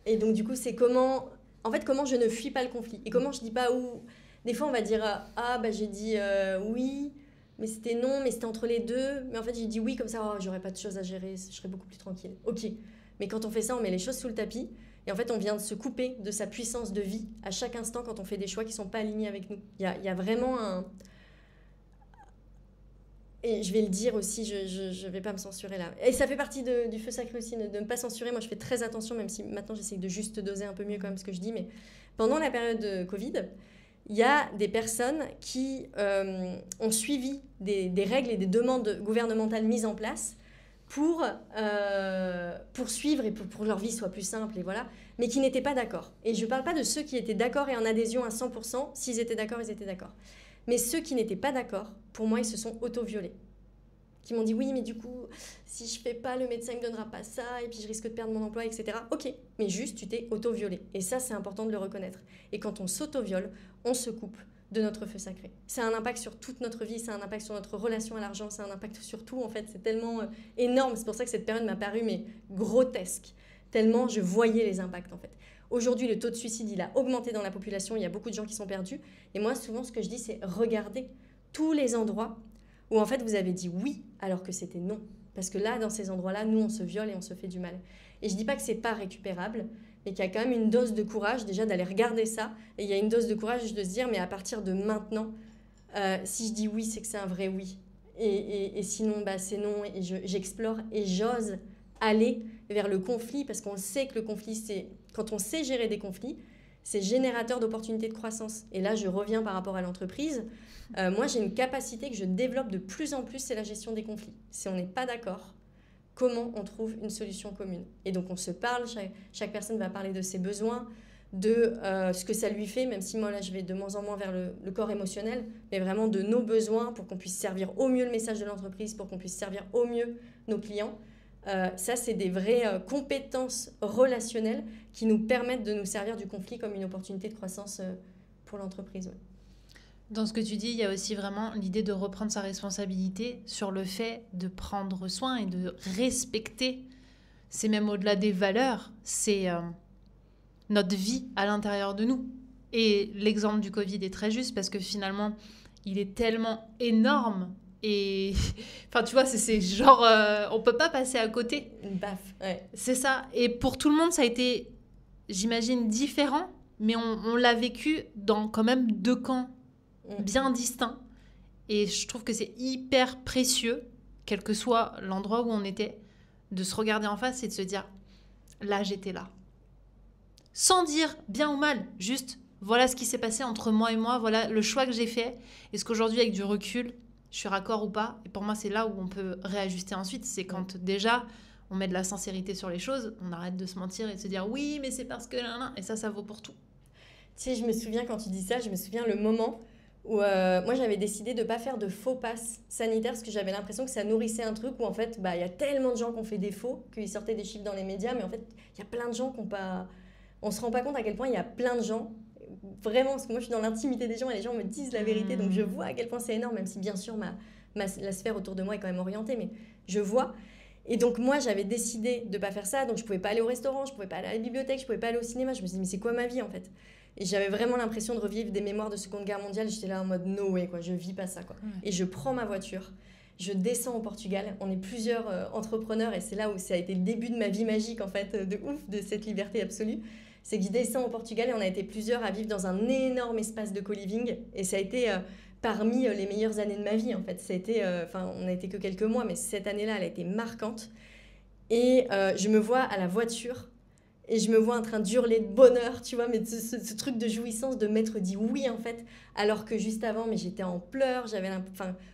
E: Et donc, du coup, c'est comment je ne fuis pas le conflit. Et comment je dis pas où. Des fois, on va dire j'ai dit oui, mais c'était non, mais c'était entre les deux. Mais en fait, j'ai dit oui, comme ça, j'aurais pas de choses à gérer, je serais beaucoup plus tranquille. Ok. Mais quand on fait ça, on met les choses sous le tapis. Et en fait, on vient de se couper de sa puissance de vie à chaque instant quand on fait des choix qui ne sont pas alignés avec nous. Il y a vraiment un... Et je vais le dire aussi, je ne vais pas me censurer là. Et ça fait partie du feu sacré aussi, de ne pas censurer. Moi, je fais très attention, même si maintenant, j'essaie de juste doser un peu mieux quand même ce que je dis. Mais pendant la période de Covid, il y a des personnes qui ont suivi des règles et des demandes gouvernementales mises en place pour suivre et pour que leur vie soit plus simple, et voilà, mais qui n'étaient pas d'accord. Et je ne parle pas de ceux qui étaient d'accord et en adhésion à 100%, s'ils étaient d'accord, ils étaient d'accord. Mais ceux qui n'étaient pas d'accord, pour moi, ils se sont auto-violés. Qui m'ont dit, oui, mais du coup, si je ne fais pas, le médecin ne me donnera pas ça, et puis je risque de perdre mon emploi, etc. Ok, mais juste, tu t'es auto-violé. Et ça, c'est important de le reconnaître. Et quand on s'auto-viole, on se coupe de notre feu sacré. Ça a un impact sur toute notre vie, ça a un impact sur notre relation à l'argent, ça a un impact sur tout, en fait. C'est tellement énorme. C'est pour ça que cette période m'a paru grotesque. Tellement je voyais les impacts, en fait. Aujourd'hui, le taux de suicide, il a augmenté dans la population. Il y a beaucoup de gens qui sont perdus. Et moi, souvent, ce que je dis, c'est regardez tous les endroits où, en fait, vous avez dit oui alors que c'était non. Parce que là, dans ces endroits-là, nous, on se viole et on se fait du mal. Et je dis pas que c'est pas récupérable, mais qu'il y a quand même une dose de courage déjà d'aller regarder ça. Et il y a une dose de courage de se dire, mais à partir de maintenant, si je dis oui, c'est que c'est un vrai oui. Et sinon, c'est non. Et j'explore et j'ose aller vers le conflit, parce qu'on sait que le conflit, c'est quand on sait gérer des conflits, c'est générateur d'opportunités de croissance. Et là, je reviens par rapport à l'entreprise. Moi, j'ai une capacité que je développe de plus en plus, c'est la gestion des conflits. Si on n'est pas d'accord, comment on trouve une solution commune. Et donc, on se parle, chaque personne va parler de ses besoins, de ce que ça lui fait, même si moi, là, je vais de moins en moins vers le corps émotionnel, mais vraiment de nos besoins pour qu'on puisse servir au mieux le message de l'entreprise, pour qu'on puisse servir au mieux nos clients. Ça, c'est des vraies compétences relationnelles qui nous permettent de nous servir du conflit comme une opportunité de croissance pour l'entreprise. Ouais.
D: Dans ce que tu dis, il y a aussi vraiment l'idée de reprendre sa responsabilité sur le fait de prendre soin et de respecter. C'est même au-delà des valeurs, c'est notre vie à l'intérieur de nous. Et l'exemple du Covid est très juste parce que finalement, il est tellement énorme. Et enfin, tu vois, c'est genre, on peut pas passer à côté.
E: Une baffe, ouais.
D: C'est ça. Et pour tout le monde, ça a été, j'imagine, différent, mais on l'a vécu dans quand même 2 camps bien distincts. Et je trouve que c'est hyper précieux, quel que soit l'endroit où on était, de se regarder en face et de se dire, là, j'étais là. Sans dire bien ou mal, juste, voilà ce qui s'est passé entre moi et moi, voilà le choix que j'ai fait. Est-ce qu'aujourd'hui, avec du recul, je suis raccord ou pas? Et pour moi, c'est là où on peut réajuster ensuite. C'est quand déjà, on met de la sincérité sur les choses, on arrête de se mentir et de se dire, oui, mais c'est parce que... Et ça vaut pour tout.
E: Tu sais, je me souviens, quand tu dis ça, je me souviens le moment où moi j'avais décidé de ne pas faire de faux passes sanitaires parce que j'avais l'impression que ça nourrissait un truc où en fait il y a tellement de gens qui ont fait des faux qu'ils sortaient des chiffres dans les médias, mais en fait il y a plein de gens qui n'ont pas... On ne se rend pas compte à quel point il y a plein de gens, vraiment, parce que moi je suis dans l'intimité des gens et les gens me disent la vérité, donc je vois à quel point c'est énorme, même si bien sûr la sphère autour de moi est quand même orientée, mais je vois. Et donc moi j'avais décidé de ne pas faire ça, donc je ne pouvais pas aller au restaurant, je ne pouvais pas aller à la bibliothèque, je ne pouvais pas aller au cinéma. Je me suis dit mais c'est quoi ma vie en fait? Et j'avais vraiment l'impression de revivre des mémoires de Seconde Guerre mondiale. J'étais là en mode no way, quoi, je vis pas ça, quoi. Et je prends ma voiture, je descends au Portugal. On est plusieurs entrepreneurs et c'est là où ça a été le début de ma vie magique, en fait, de ouf, de cette liberté absolue. C'est que je descends au Portugal et on a été plusieurs à vivre dans un énorme espace de co-living. Et ça a été parmi les meilleures années de ma vie, en fait. Ça a été, on n'a été que quelques mois, mais cette année-là, elle a été marquante. Et je me vois à la voiture. Et je me vois en train d'hurler de bonheur, tu vois, mais ce truc de jouissance de m'être dit oui, en fait, alors que juste avant, mais j'étais en pleurs, j'avais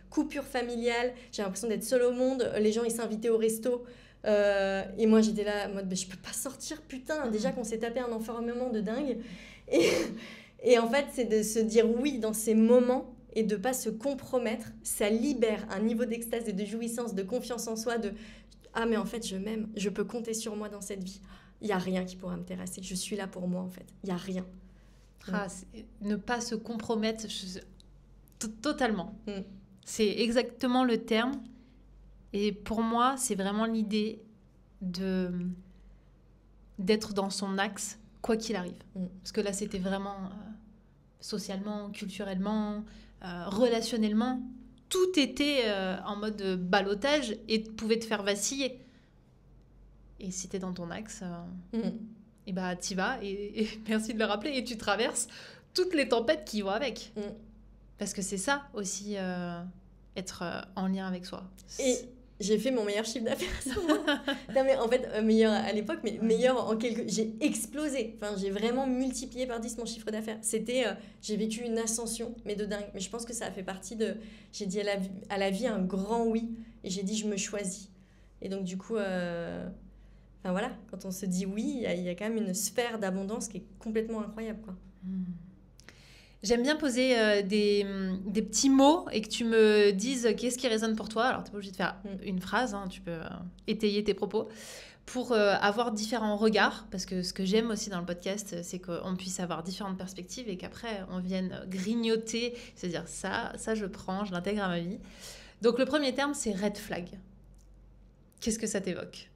E: coupure familiale, j'avais l'impression d'être seule au monde, les gens, ils s'invitaient au resto, et moi, j'étais là en mode, je peux pas sortir, putain, déjà qu'on s'est tapé un enfermement de dingue. Et en fait, c'est de se dire oui dans ces moments et de pas se compromettre, ça libère un niveau d'extase et de jouissance, de confiance en soi, de « Ah, mais en fait, je m'aime, je peux compter sur moi dans cette vie. » Il n'y a rien qui pourra me terrasser. Je suis là pour moi, en fait. Il n'y a rien.
D: Ne pas se compromettre totalement. C'est exactement le terme. Et pour moi, c'est vraiment l'idée d'être dans son axe, quoi qu'il arrive. Parce que là, c'était vraiment socialement, culturellement, relationnellement. Tout était en mode ballottage et pouvait te faire vaciller. Et si t'es dans ton axe, et t'y vas, et merci de le rappeler, et tu traverses toutes les tempêtes qui vont avec. Parce que c'est ça aussi, être en lien avec soi.
E: Et j'ai fait mon meilleur chiffre d'affaires. Non mais en fait, meilleur à l'époque, mais meilleur en quelques... J'ai explosé. Enfin, j'ai vraiment multiplié par 10 mon chiffre d'affaires. C'était... j'ai vécu une ascension, mais de dingue. Mais je pense que ça a fait partie de... J'ai dit à la vie un grand oui, et j'ai dit je me choisis. Et donc du coup... Enfin voilà, quand on se dit oui, il y a quand même une sphère d'abondance qui est complètement incroyable, quoi.
D: J'aime bien poser des petits mots et que tu me dises qu'est-ce qui résonne pour toi. Alors, tu n'es pas obligé de faire une phrase, hein, tu peux étayer tes propos pour avoir différents regards. Parce que ce que j'aime aussi dans le podcast, c'est qu'on puisse avoir différentes perspectives et qu'après, on vienne grignoter, se dire ça je prends, je l'intègre à ma vie. Donc, le premier terme, c'est red flag. Qu'est-ce que ça t'évoque ?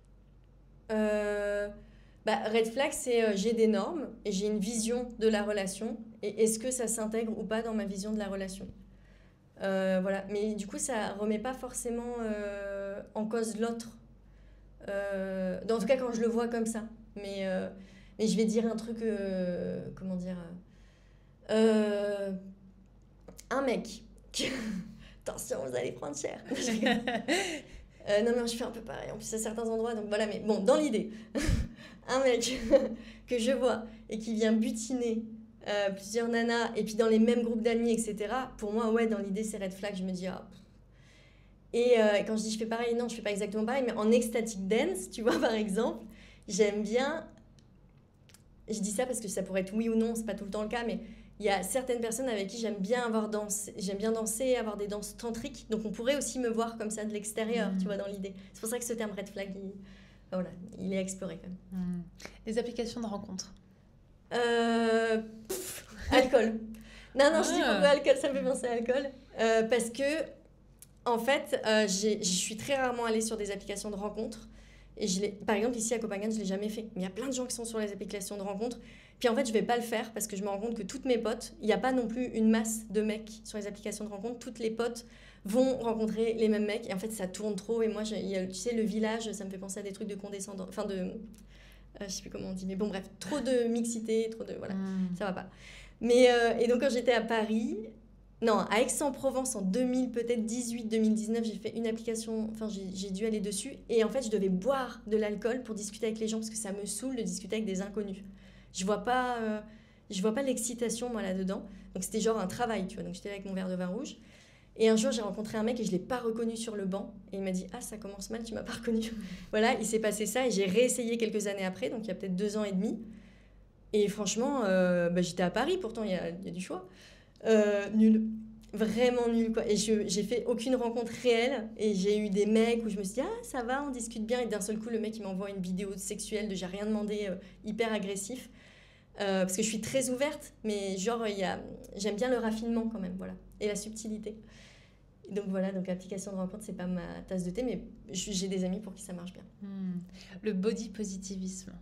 E: Red flag, c'est j'ai des normes et j'ai une vision de la relation et est-ce que ça s'intègre ou pas dans ma vision de la relation. Voilà. Mais du coup, ça remet pas forcément en cause l'autre. En tout cas, quand je le vois comme ça. Mais je vais dire un truc, comment dire... un mec... Attention, vous allez prendre cher. Non, mais je fais un peu pareil, en plus à certains endroits, donc voilà, mais bon, dans l'idée, un mec que je vois et qui vient butiner plusieurs nanas, et puis dans les mêmes groupes d'amis, etc., pour moi, ouais, dans l'idée, c'est red flag, je me dis, ah. Et quand je dis je fais pareil, non, je fais pas exactement pareil, mais en ecstatic dance, tu vois, par exemple, j'aime bien, je dis ça parce que ça pourrait être oui ou non, c'est pas tout le temps le cas, mais il y a certaines personnes avec qui j'aime bien danser, avoir des danses tantriques. Donc on pourrait aussi me voir comme ça de l'extérieur, tu vois, dans l'idée. C'est pour ça que ce terme red flag, il est exploré quand même.
D: Les applications de rencontres.
E: Alcool. Non, je dis pourquoi alcool, ça me fait penser à alcool. Parce que, en fait, je suis très rarement allée sur des applications de rencontres. Et par exemple, ici à Copenhague, je ne l'ai jamais fait. Mais il y a plein de gens qui sont sur les applications de rencontres. Puis en fait, je ne vais pas le faire parce que je me rends compte que toutes mes potes, il n'y a pas non plus une masse de mecs sur les applications de rencontres. Toutes les potes vont rencontrer les mêmes mecs. Et en fait, ça tourne trop. Et moi, tu sais, le village, ça me fait penser à des trucs de condescendance. Enfin, je ne sais plus comment on dit. Mais bon, bref, trop de mixité, trop de... Voilà, ça ne va pas. Mais, et donc, quand j'étais à Paris... Non, à Aix-en-Provence en 2000, peut-être 18-2019, j'ai fait une application, enfin j'ai dû aller dessus. Et en fait, je devais boire de l'alcool pour discuter avec les gens parce que ça me saoule de discuter avec des inconnus. Je vois pas l'excitation, moi, là-dedans. Donc, c'était genre un travail, tu vois. Donc, j'étais là avec mon verre de vin rouge. Et un jour, j'ai rencontré un mec et je ne l'ai pas reconnu sur le banc. Et il m'a dit « Ah, ça commence mal, tu ne m'as pas reconnu. » Voilà, il s'est passé ça et j'ai réessayé quelques années après, donc il y a peut-être 2 ans et demi. Et franchement, j'étais à Paris, pourtant, il y a du choix. Nul, vraiment nul quoi. Et j'ai fait aucune rencontre réelle et j'ai eu des mecs où je me suis dit ah ça va, on discute bien et d'un seul coup le mec il m'envoie une vidéo sexuelle de j'ai rien demandé, hyper agressif, parce que je suis très ouverte mais genre j'aime bien le raffinement quand même, voilà, et la subtilité. Donc voilà, donc application de rencontre c'est pas ma tasse de thé mais j'ai des amis pour qui ça marche bien.
D: Le body positivisme.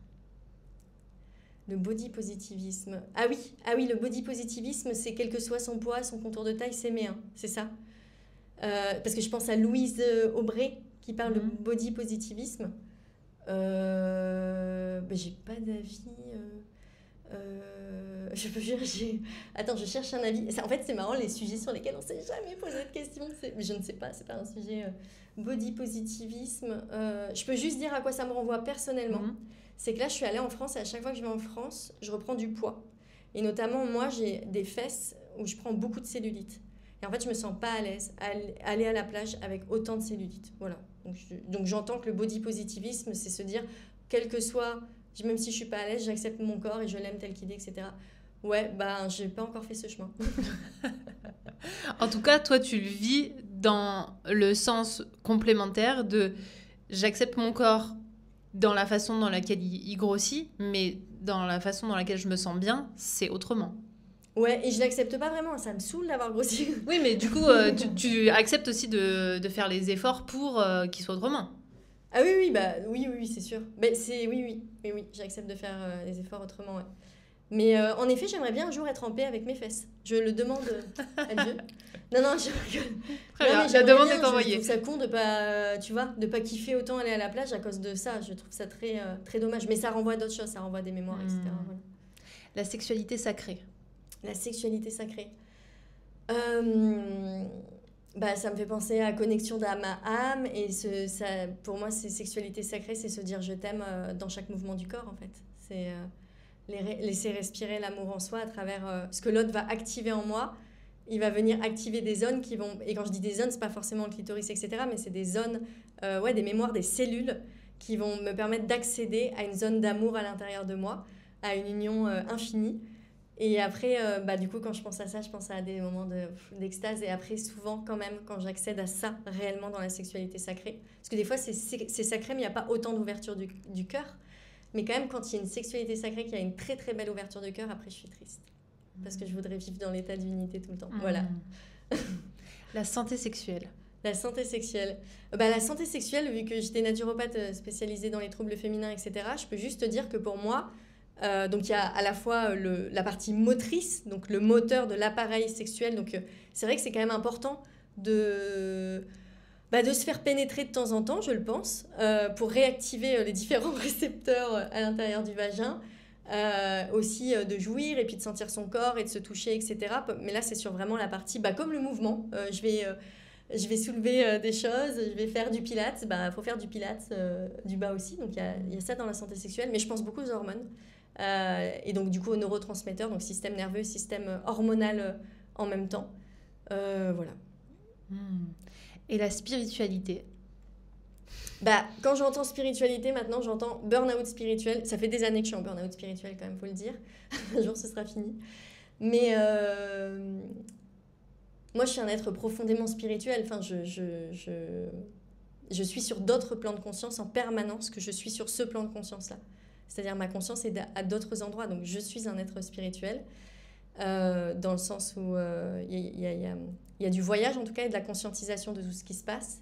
E: Le body positivisme. Ah oui, le body positivisme, c'est quel que soit son poids, son contour de taille, s'aimer, hein, c'est ça. Parce que je pense à Louise Aubray qui parle de body positivisme. J'ai pas d'avis. Je peux dire, attends, je cherche un avis. En fait, c'est marrant, les sujets sur lesquels on s'est jamais posé de questions. Mais je ne sais pas, c'est pas un sujet. Body positivisme. Je peux juste dire à quoi ça me renvoie personnellement. C'est que là, je suis allée en France et à chaque fois que je vais en France, je reprends du poids. Et notamment, moi, j'ai des fesses où je prends beaucoup de cellulite. Et en fait, je me sens pas à l'aise à aller à la plage avec autant de cellulite. Voilà. Donc j'entends que le body positivisme, c'est se dire, quel que soit, même si je suis pas à l'aise, j'accepte mon corps et je l'aime tel qu'il est, etc. Ouais, j'ai pas encore fait ce chemin.
D: En tout cas, toi, tu le vis dans le sens complémentaire de j'accepte mon corps dans la façon dans laquelle il grossit, mais dans la façon dans laquelle je me sens bien, c'est autrement.
E: Ouais, et je l'accepte pas vraiment, ça me saoule d'avoir grossi.
D: Oui, mais du coup, tu acceptes aussi de faire les efforts pour qu'il soit autrement.
E: Ah oui, oui, c'est sûr. Oui, j'accepte de faire les efforts autrement, ouais. Mais en effet, j'aimerais bien un jour être en paix avec mes fesses. Je le demande à Dieu. Non, je rigole.
D: Très bien, la demande est envoyée.
E: Je trouve ça con de pas kiffer autant aller à la plage à cause de ça. Je trouve ça très, très dommage. Mais ça renvoie à d'autres choses, ça renvoie à des mémoires, etc. Voilà.
D: La sexualité sacrée.
E: La sexualité sacrée. Ça me fait penser à connexion d'âme à âme. Et pour moi, sexualité sacrée, c'est se dire je t'aime dans chaque mouvement du corps, en fait. C'est laisser respirer l'amour en soi à travers ce que l'autre va activer en moi. Il va venir activer des zones qui vont... Et quand je dis des zones, c'est pas forcément le clitoris, etc. Mais c'est des zones, des mémoires, des cellules qui vont me permettre d'accéder à une zone d'amour à l'intérieur de moi, à une union infinie. Et après, du coup, quand je pense à ça, je pense à des moments d'extase. Et après, souvent, quand même, quand j'accède à ça réellement dans la sexualité sacrée, parce que des fois, c'est sacré, mais il n'y a pas autant d'ouverture du cœur. Mais quand même, quand il y a une sexualité sacrée qui a une très, très belle ouverture de cœur, après, je suis triste. Parce que je voudrais vivre dans l'état d'unité tout le temps. Voilà.
D: La santé sexuelle.
E: La santé sexuelle. La santé sexuelle, vu que j'étais naturopathe spécialisée dans les troubles féminins, etc., je peux juste te dire que pour moi, donc il y a à la fois la partie motrice, donc le moteur de l'appareil sexuel. Donc c'est vrai que c'est quand même important de se faire pénétrer de temps en temps, je le pense, pour réactiver les différents récepteurs à l'intérieur du vagin. Aussi de jouir et puis de sentir son corps et de se toucher, etc. Mais là, c'est sur vraiment la partie, comme le mouvement. Je vais soulever des choses, je vais faire du pilates. Faut faire du pilates du bas aussi. Donc, il y a ça dans la santé sexuelle. Mais je pense beaucoup aux hormones. Et donc, du coup, aux neurotransmetteurs, donc système nerveux, système hormonal en même temps. Voilà.
D: Et la spiritualité.
E: Quand j'entends spiritualité, maintenant, j'entends burn-out spirituel. Ça fait des années que je suis en burn-out spirituel, quand même, faut le dire. Un jour, ce sera fini. Mais moi, je suis un être profondément spirituel. Enfin, je suis sur d'autres plans de conscience en permanence que je suis sur ce plan de conscience-là. C'est-à-dire, ma conscience est à d'autres endroits. Donc, je suis un être spirituel. dans le sens où il y a du voyage, en tout cas, et de la conscientisation de tout ce qui se passe.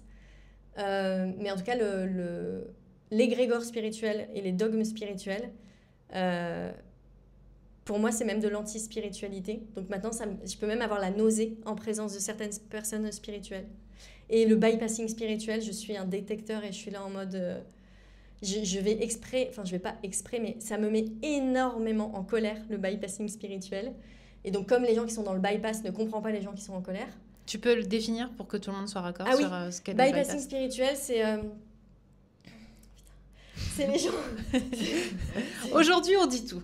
E: Mais en tout cas, l'égrégore spirituel et les dogmes spirituels, pour moi, c'est même de l'anti-spiritualité. Donc maintenant, je peux même avoir la nausée en présence de certaines personnes spirituelles. Et le bypassing spirituel, je suis un détecteur et je suis là en mode... je vais exprès, enfin je vais pas exprès, mais ça me met énormément en colère, le bypassing spirituel. Et donc comme les gens qui sont dans le bypass ne comprennent pas les gens qui sont en colère...
D: Tu peux le définir pour que tout le monde soit raccord sur ce qu'est le
E: bypassing spirituel, c'est... C'est les gens...
D: Aujourd'hui, on dit tout.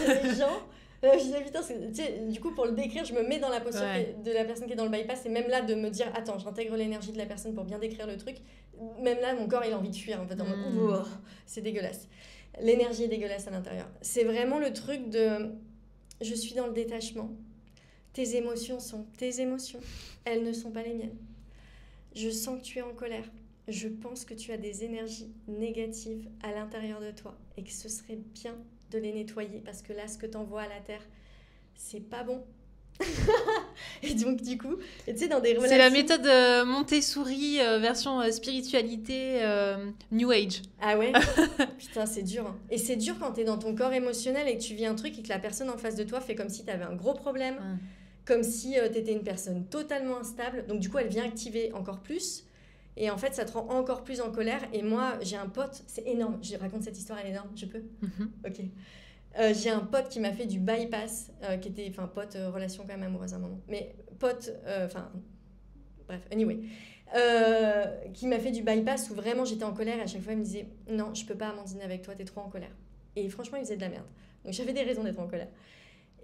E: C'est les gens... Je disais, putain, du coup, pour le décrire, je me mets dans la posture de la personne qui est dans le bypass. Et même là, de me dire, attends, j'intègre l'énergie de la personne pour bien décrire le truc. Même là, mon corps, il a envie de fuir. En fait, en mode, c'est dégueulasse. L'énergie est dégueulasse à l'intérieur. C'est vraiment le truc de... Je suis dans le détachement. Tes émotions sont tes émotions. Elles ne sont pas les miennes. Je sens que tu es en colère. Je pense que tu as des énergies négatives à l'intérieur de toi et que ce serait bien de les nettoyer parce que là, ce que tu envoies à la terre, c'est pas bon. Et donc, du coup, tu sais, dans des relations...
D: C'est la méthode Montessori version spiritualité New Age.
E: Ah ouais. Putain, c'est dur. Hein. Et c'est dur quand t'es dans ton corps émotionnel et que tu vis un truc et que la personne en face de toi fait comme si t'avais un gros problème, comme si t'étais une personne totalement instable. Donc, du coup, elle vient activer encore plus. Et en fait, ça te rend encore plus en colère. Et moi, j'ai un pote, c'est énorme. Je raconte cette histoire, elle est énorme. Je peux ? Ok. J'ai un pote qui m'a fait du bypass, qui était, enfin, pote, relation quand même amoureuse à un moment. Mais pote, bref, anyway. Qui m'a fait du bypass où vraiment j'étais en colère et à chaque fois, il me disait « Non, je peux pas, Amandine, avec toi, t'es trop en colère. » Et franchement, il faisait de la merde. Donc, j'avais des raisons d'être en colère.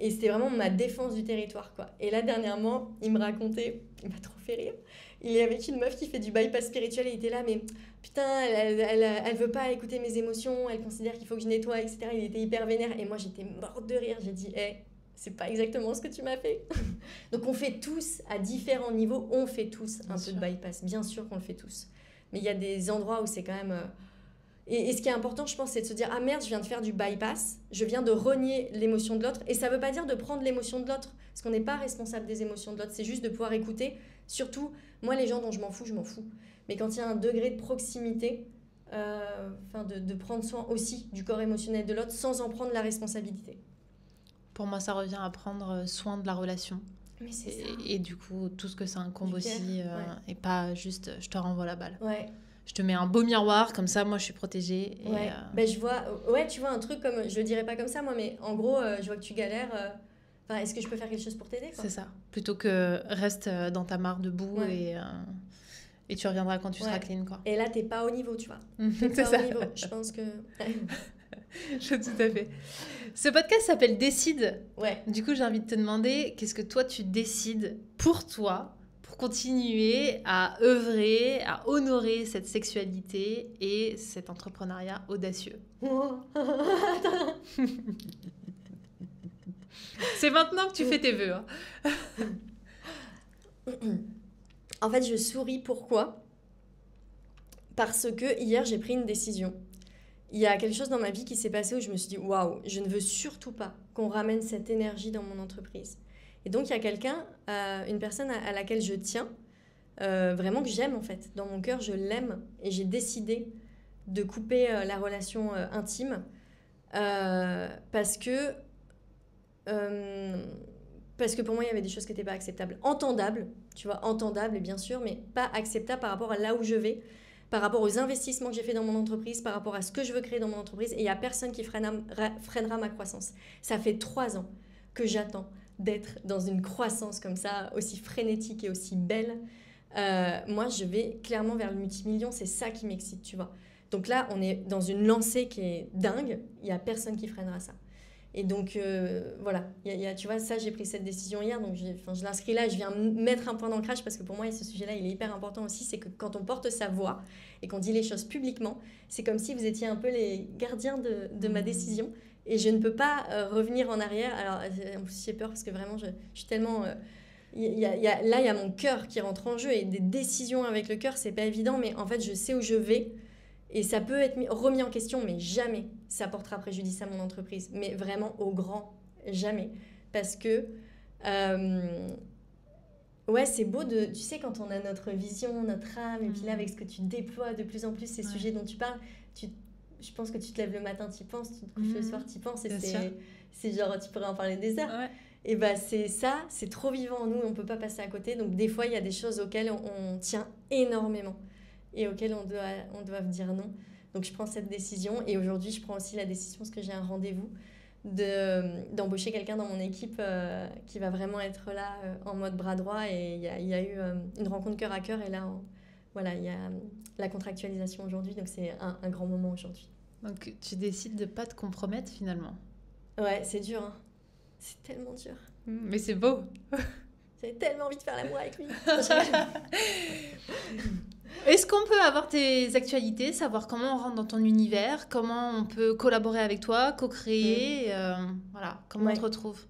E: Et c'était vraiment ma défense du territoire, quoi. Et là, dernièrement, il me racontait, il m'a trop fait rire, il est avec une meuf qui fait du bypass spirituel et il était là, mais putain, elle veut pas écouter mes émotions, elle considère qu'il faut que je nettoie, etc. Il était hyper vénère et moi, j'étais morte de rire. J'ai dit, c'est pas exactement ce que tu m'as fait. Donc, on fait tous, à différents niveaux, on fait tous un peu de bypass. Bien sûr qu'on le fait tous. Mais il y a des endroits où c'est quand même... Et ce qui est important, je pense, c'est de se dire « Ah merde, je viens de faire du bypass, je viens de renier l'émotion de l'autre. » Et ça ne veut pas dire de prendre l'émotion de l'autre, parce qu'on n'est pas responsable des émotions de l'autre. C'est juste de pouvoir écouter. Surtout, moi, les gens dont je m'en fous, je m'en fous. Mais quand il y a un degré de proximité, de prendre soin aussi du corps émotionnel de l'autre sans en prendre la responsabilité.
D: Pour moi, ça revient à prendre soin de la relation.
E: Mais c'est ça.
D: Et du coup, tout ce que ça incombe aussi, et pas juste « je te renvoie la balle ».
E: Ouais.
D: Je te mets un beau miroir, comme ça, moi, je suis protégée. Et,
E: Ben, je vois, tu vois un truc comme, je le dirais pas comme ça, moi, mais en gros, je vois que tu galères. Est-ce que je peux faire quelque chose pour t'aider, quoi ?
D: C'est ça. Plutôt que reste dans ta mare debout et tu reviendras quand tu seras clean, quoi.
E: Et là, t'es pas au niveau, tu vois.
D: C'est ça.
E: Au niveau. Je pense que...
D: Tout à fait. Ce podcast s'appelle Décide.
E: Ouais.
D: Du coup, j'ai envie de te demander, qu'est-ce que toi, tu décides pour toi pour continuer à œuvrer, à honorer cette sexualité et cet entrepreneuriat audacieux. C'est maintenant que tu fais tes vœux. Hein.
E: En fait, je souris. Pourquoi ? Parce que hier, j'ai pris une décision. Il y a quelque chose dans ma vie qui s'est passé où je me suis dit « Waouh, je ne veux surtout pas qu'on ramène cette énergie dans mon entreprise. » Et donc, il y a quelqu'un, une personne à laquelle je tiens, vraiment que j'aime en fait. Dans mon cœur, je l'aime et j'ai décidé de couper la relation intime parce que pour moi, il y avait des choses qui n'étaient pas acceptables. Entendables, tu vois, entendables, bien sûr, mais pas acceptables par rapport à là où je vais, par rapport aux investissements que j'ai fait dans mon entreprise, par rapport à ce que je veux créer dans mon entreprise. Et il n'y a personne qui freinera ma croissance. Ça fait 3 ans que j'attends d'être dans une croissance comme ça, aussi frénétique et aussi belle. Moi, je vais clairement vers le multimillion, c'est ça qui m'excite, tu vois. Donc là, on est dans une lancée qui est dingue, il n'y a personne qui freinera ça. Et donc, voilà, tu vois, ça, j'ai pris cette décision hier, donc je l'inscris là, je viens mettre un point d'ancrage parce que pour moi, ce sujet-là, il est hyper important aussi, c'est que quand on porte sa voix et qu'on dit les choses publiquement, c'est comme si vous étiez un peu les gardiens de ma décision. Et je ne peux pas revenir en arrière. Alors, en plus, j'ai peur parce que vraiment, je suis tellement... là, il y a mon cœur qui rentre en jeu et des décisions avec le cœur, c'est pas évident, mais en fait, je sais où je vais et ça peut être remis en question, mais jamais ça portera préjudice à mon entreprise. Mais vraiment, au grand, jamais. parce que ouais, c'est beau tu sais, quand on a notre vision, notre âme, et puis là, avec ce que tu déploies de plus en plus, ces sujets dont tu parles, je pense que tu te lèves le matin, tu y penses, tu te couches le soir, tu y penses, et c'est genre, tu pourrais en parler des heures. Ouais. Et bah, c'est trop vivant en nous, on peut pas passer à côté. Donc, des fois, il y a des choses auxquelles on tient énormément et auxquelles on doit dire non. Donc, je prends cette décision. Et aujourd'hui, je prends aussi la décision, parce que j'ai un rendez-vous, d'embaucher quelqu'un dans mon équipe qui va vraiment être là en mode bras droit. Et il y a eu une rencontre cœur à cœur. Et là, voilà, il y a la contractualisation aujourd'hui. Donc, c'est un grand moment aujourd'hui.
D: Donc, tu décides de ne pas te compromettre finalement.
E: Ouais, c'est dur. Hein. C'est tellement dur.
D: Mais c'est beau.
E: J'avais tellement envie de faire l'amour avec lui.
D: Est-ce qu'on peut avoir tes actualités, savoir comment on rentre dans ton univers, comment on peut collaborer avec toi, co-créer, voilà, comment on te retrouve?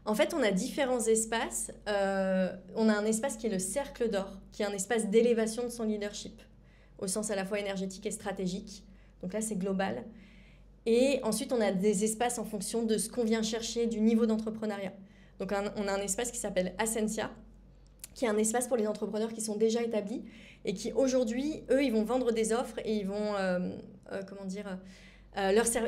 E: En fait, on a différents espaces. On a un espace qui est le Cercle d'Or, qui est un espace d'élévation de son leadership, au sens à la fois énergétique et stratégique. Donc là, c'est global. Et ensuite, on a des espaces en fonction de ce qu'on vient chercher, du niveau d'entrepreneuriat. Donc, on a un espace qui s'appelle Ascensia, qui est un espace pour les entrepreneurs qui sont déjà établis et qui, aujourd'hui, eux, ils vont vendre des offres et ils vont,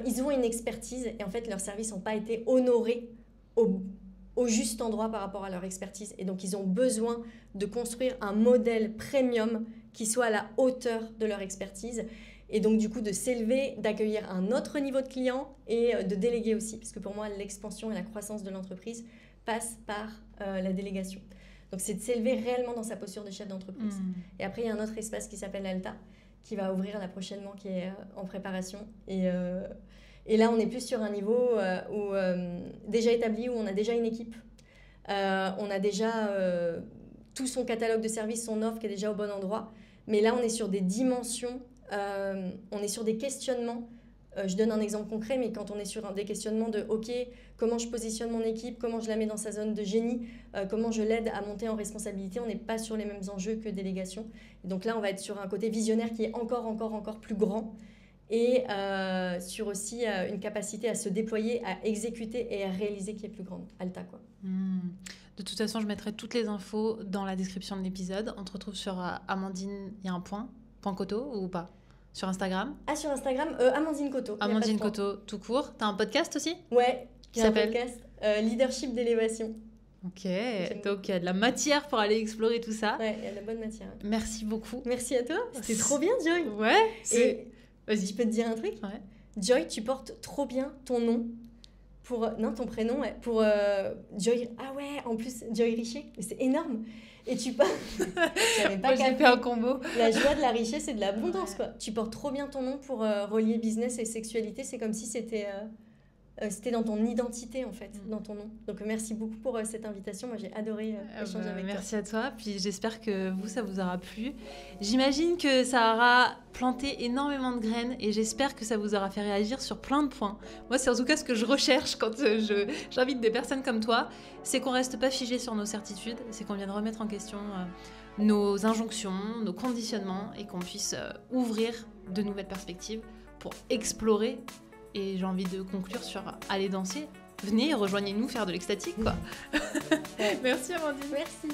E: ils ont une expertise et en fait, leurs services n'ont pas été honorés au juste endroit par rapport à leur expertise. Et donc, ils ont besoin de construire un modèle premium qui soit à la hauteur de leur expertise. Et donc, du coup, de s'élever, d'accueillir un autre niveau de client et de déléguer aussi. Parce que pour moi, l'expansion et la croissance de l'entreprise passent par la délégation. Donc, c'est de s'élever réellement dans sa posture de chef d'entreprise. Et après, il y a un autre espace qui s'appelle Alta, qui va ouvrir là prochainement, qui est en préparation. Et là, on est plus sur un niveau déjà établi, où on a déjà une équipe. On a déjà tout son catalogue de services, son offre qui est déjà au bon endroit. Mais là, on est sur des dimensions... on est sur des questionnements. Je donne un exemple concret, mais quand on est sur des questionnements de OK, comment je positionne mon équipe, comment je la mets dans sa zone de génie, comment je l'aide à monter en responsabilité, on n'est pas sur les mêmes enjeux que délégation. Et donc là, on va être sur un côté visionnaire qui est encore plus grand et sur aussi une capacité à se déployer, à exécuter et à réaliser qui est plus grande. Alta, quoi.
D: De toute façon, je mettrai toutes les infos dans la description de l'épisode. On te retrouve sur Amandine, il y a un point Coto ou pas? Sur Instagram?
E: Ah, sur Instagram, Amandine Coto.
D: Amandine Coto, tout court. T'as un podcast aussi?
E: Ouais, qui s'appelle podcast Leadership d'élévation.
D: Ok, donc il y a de la matière pour aller explorer tout ça.
E: Ouais, il y a de la bonne matière.
D: Merci beaucoup.
E: Merci à toi. C'était trop bien, Joy.
D: Ouais.
E: Vas-y, je peux te dire un truc?
D: Ouais.
E: Joy, tu portes trop bien ton nom. Ton prénom, ouais, pour Joy. Ah ouais, en plus, Joy Richer. C'est énorme. Et tu portes... J'avais pas
D: j'ai fait un combo.
E: La joie de la richesse et de l'abondance, quoi. Tu portes trop bien ton nom pour relier business et sexualité. C'est comme si c'était dans ton identité, en fait, dans ton nom. Donc, merci beaucoup pour cette invitation. Moi, j'ai adoré échanger avec toi.
D: Merci à toi. Puis, j'espère que ça vous aura plu. J'imagine que ça aura planté énormément de graines et j'espère que ça vous aura fait réagir sur plein de points. Moi, c'est en tout cas ce que je recherche quand j'invite des personnes comme toi. C'est qu'on reste pas figé sur nos certitudes. C'est qu'on vienne remettre en question nos injonctions, nos conditionnements et qu'on puisse ouvrir de nouvelles perspectives pour explorer. Et j'ai envie de conclure sur aller danser. Venez, rejoignez-nous faire de l'extatique, quoi.
E: Ouais. Merci Amandine.
D: Merci.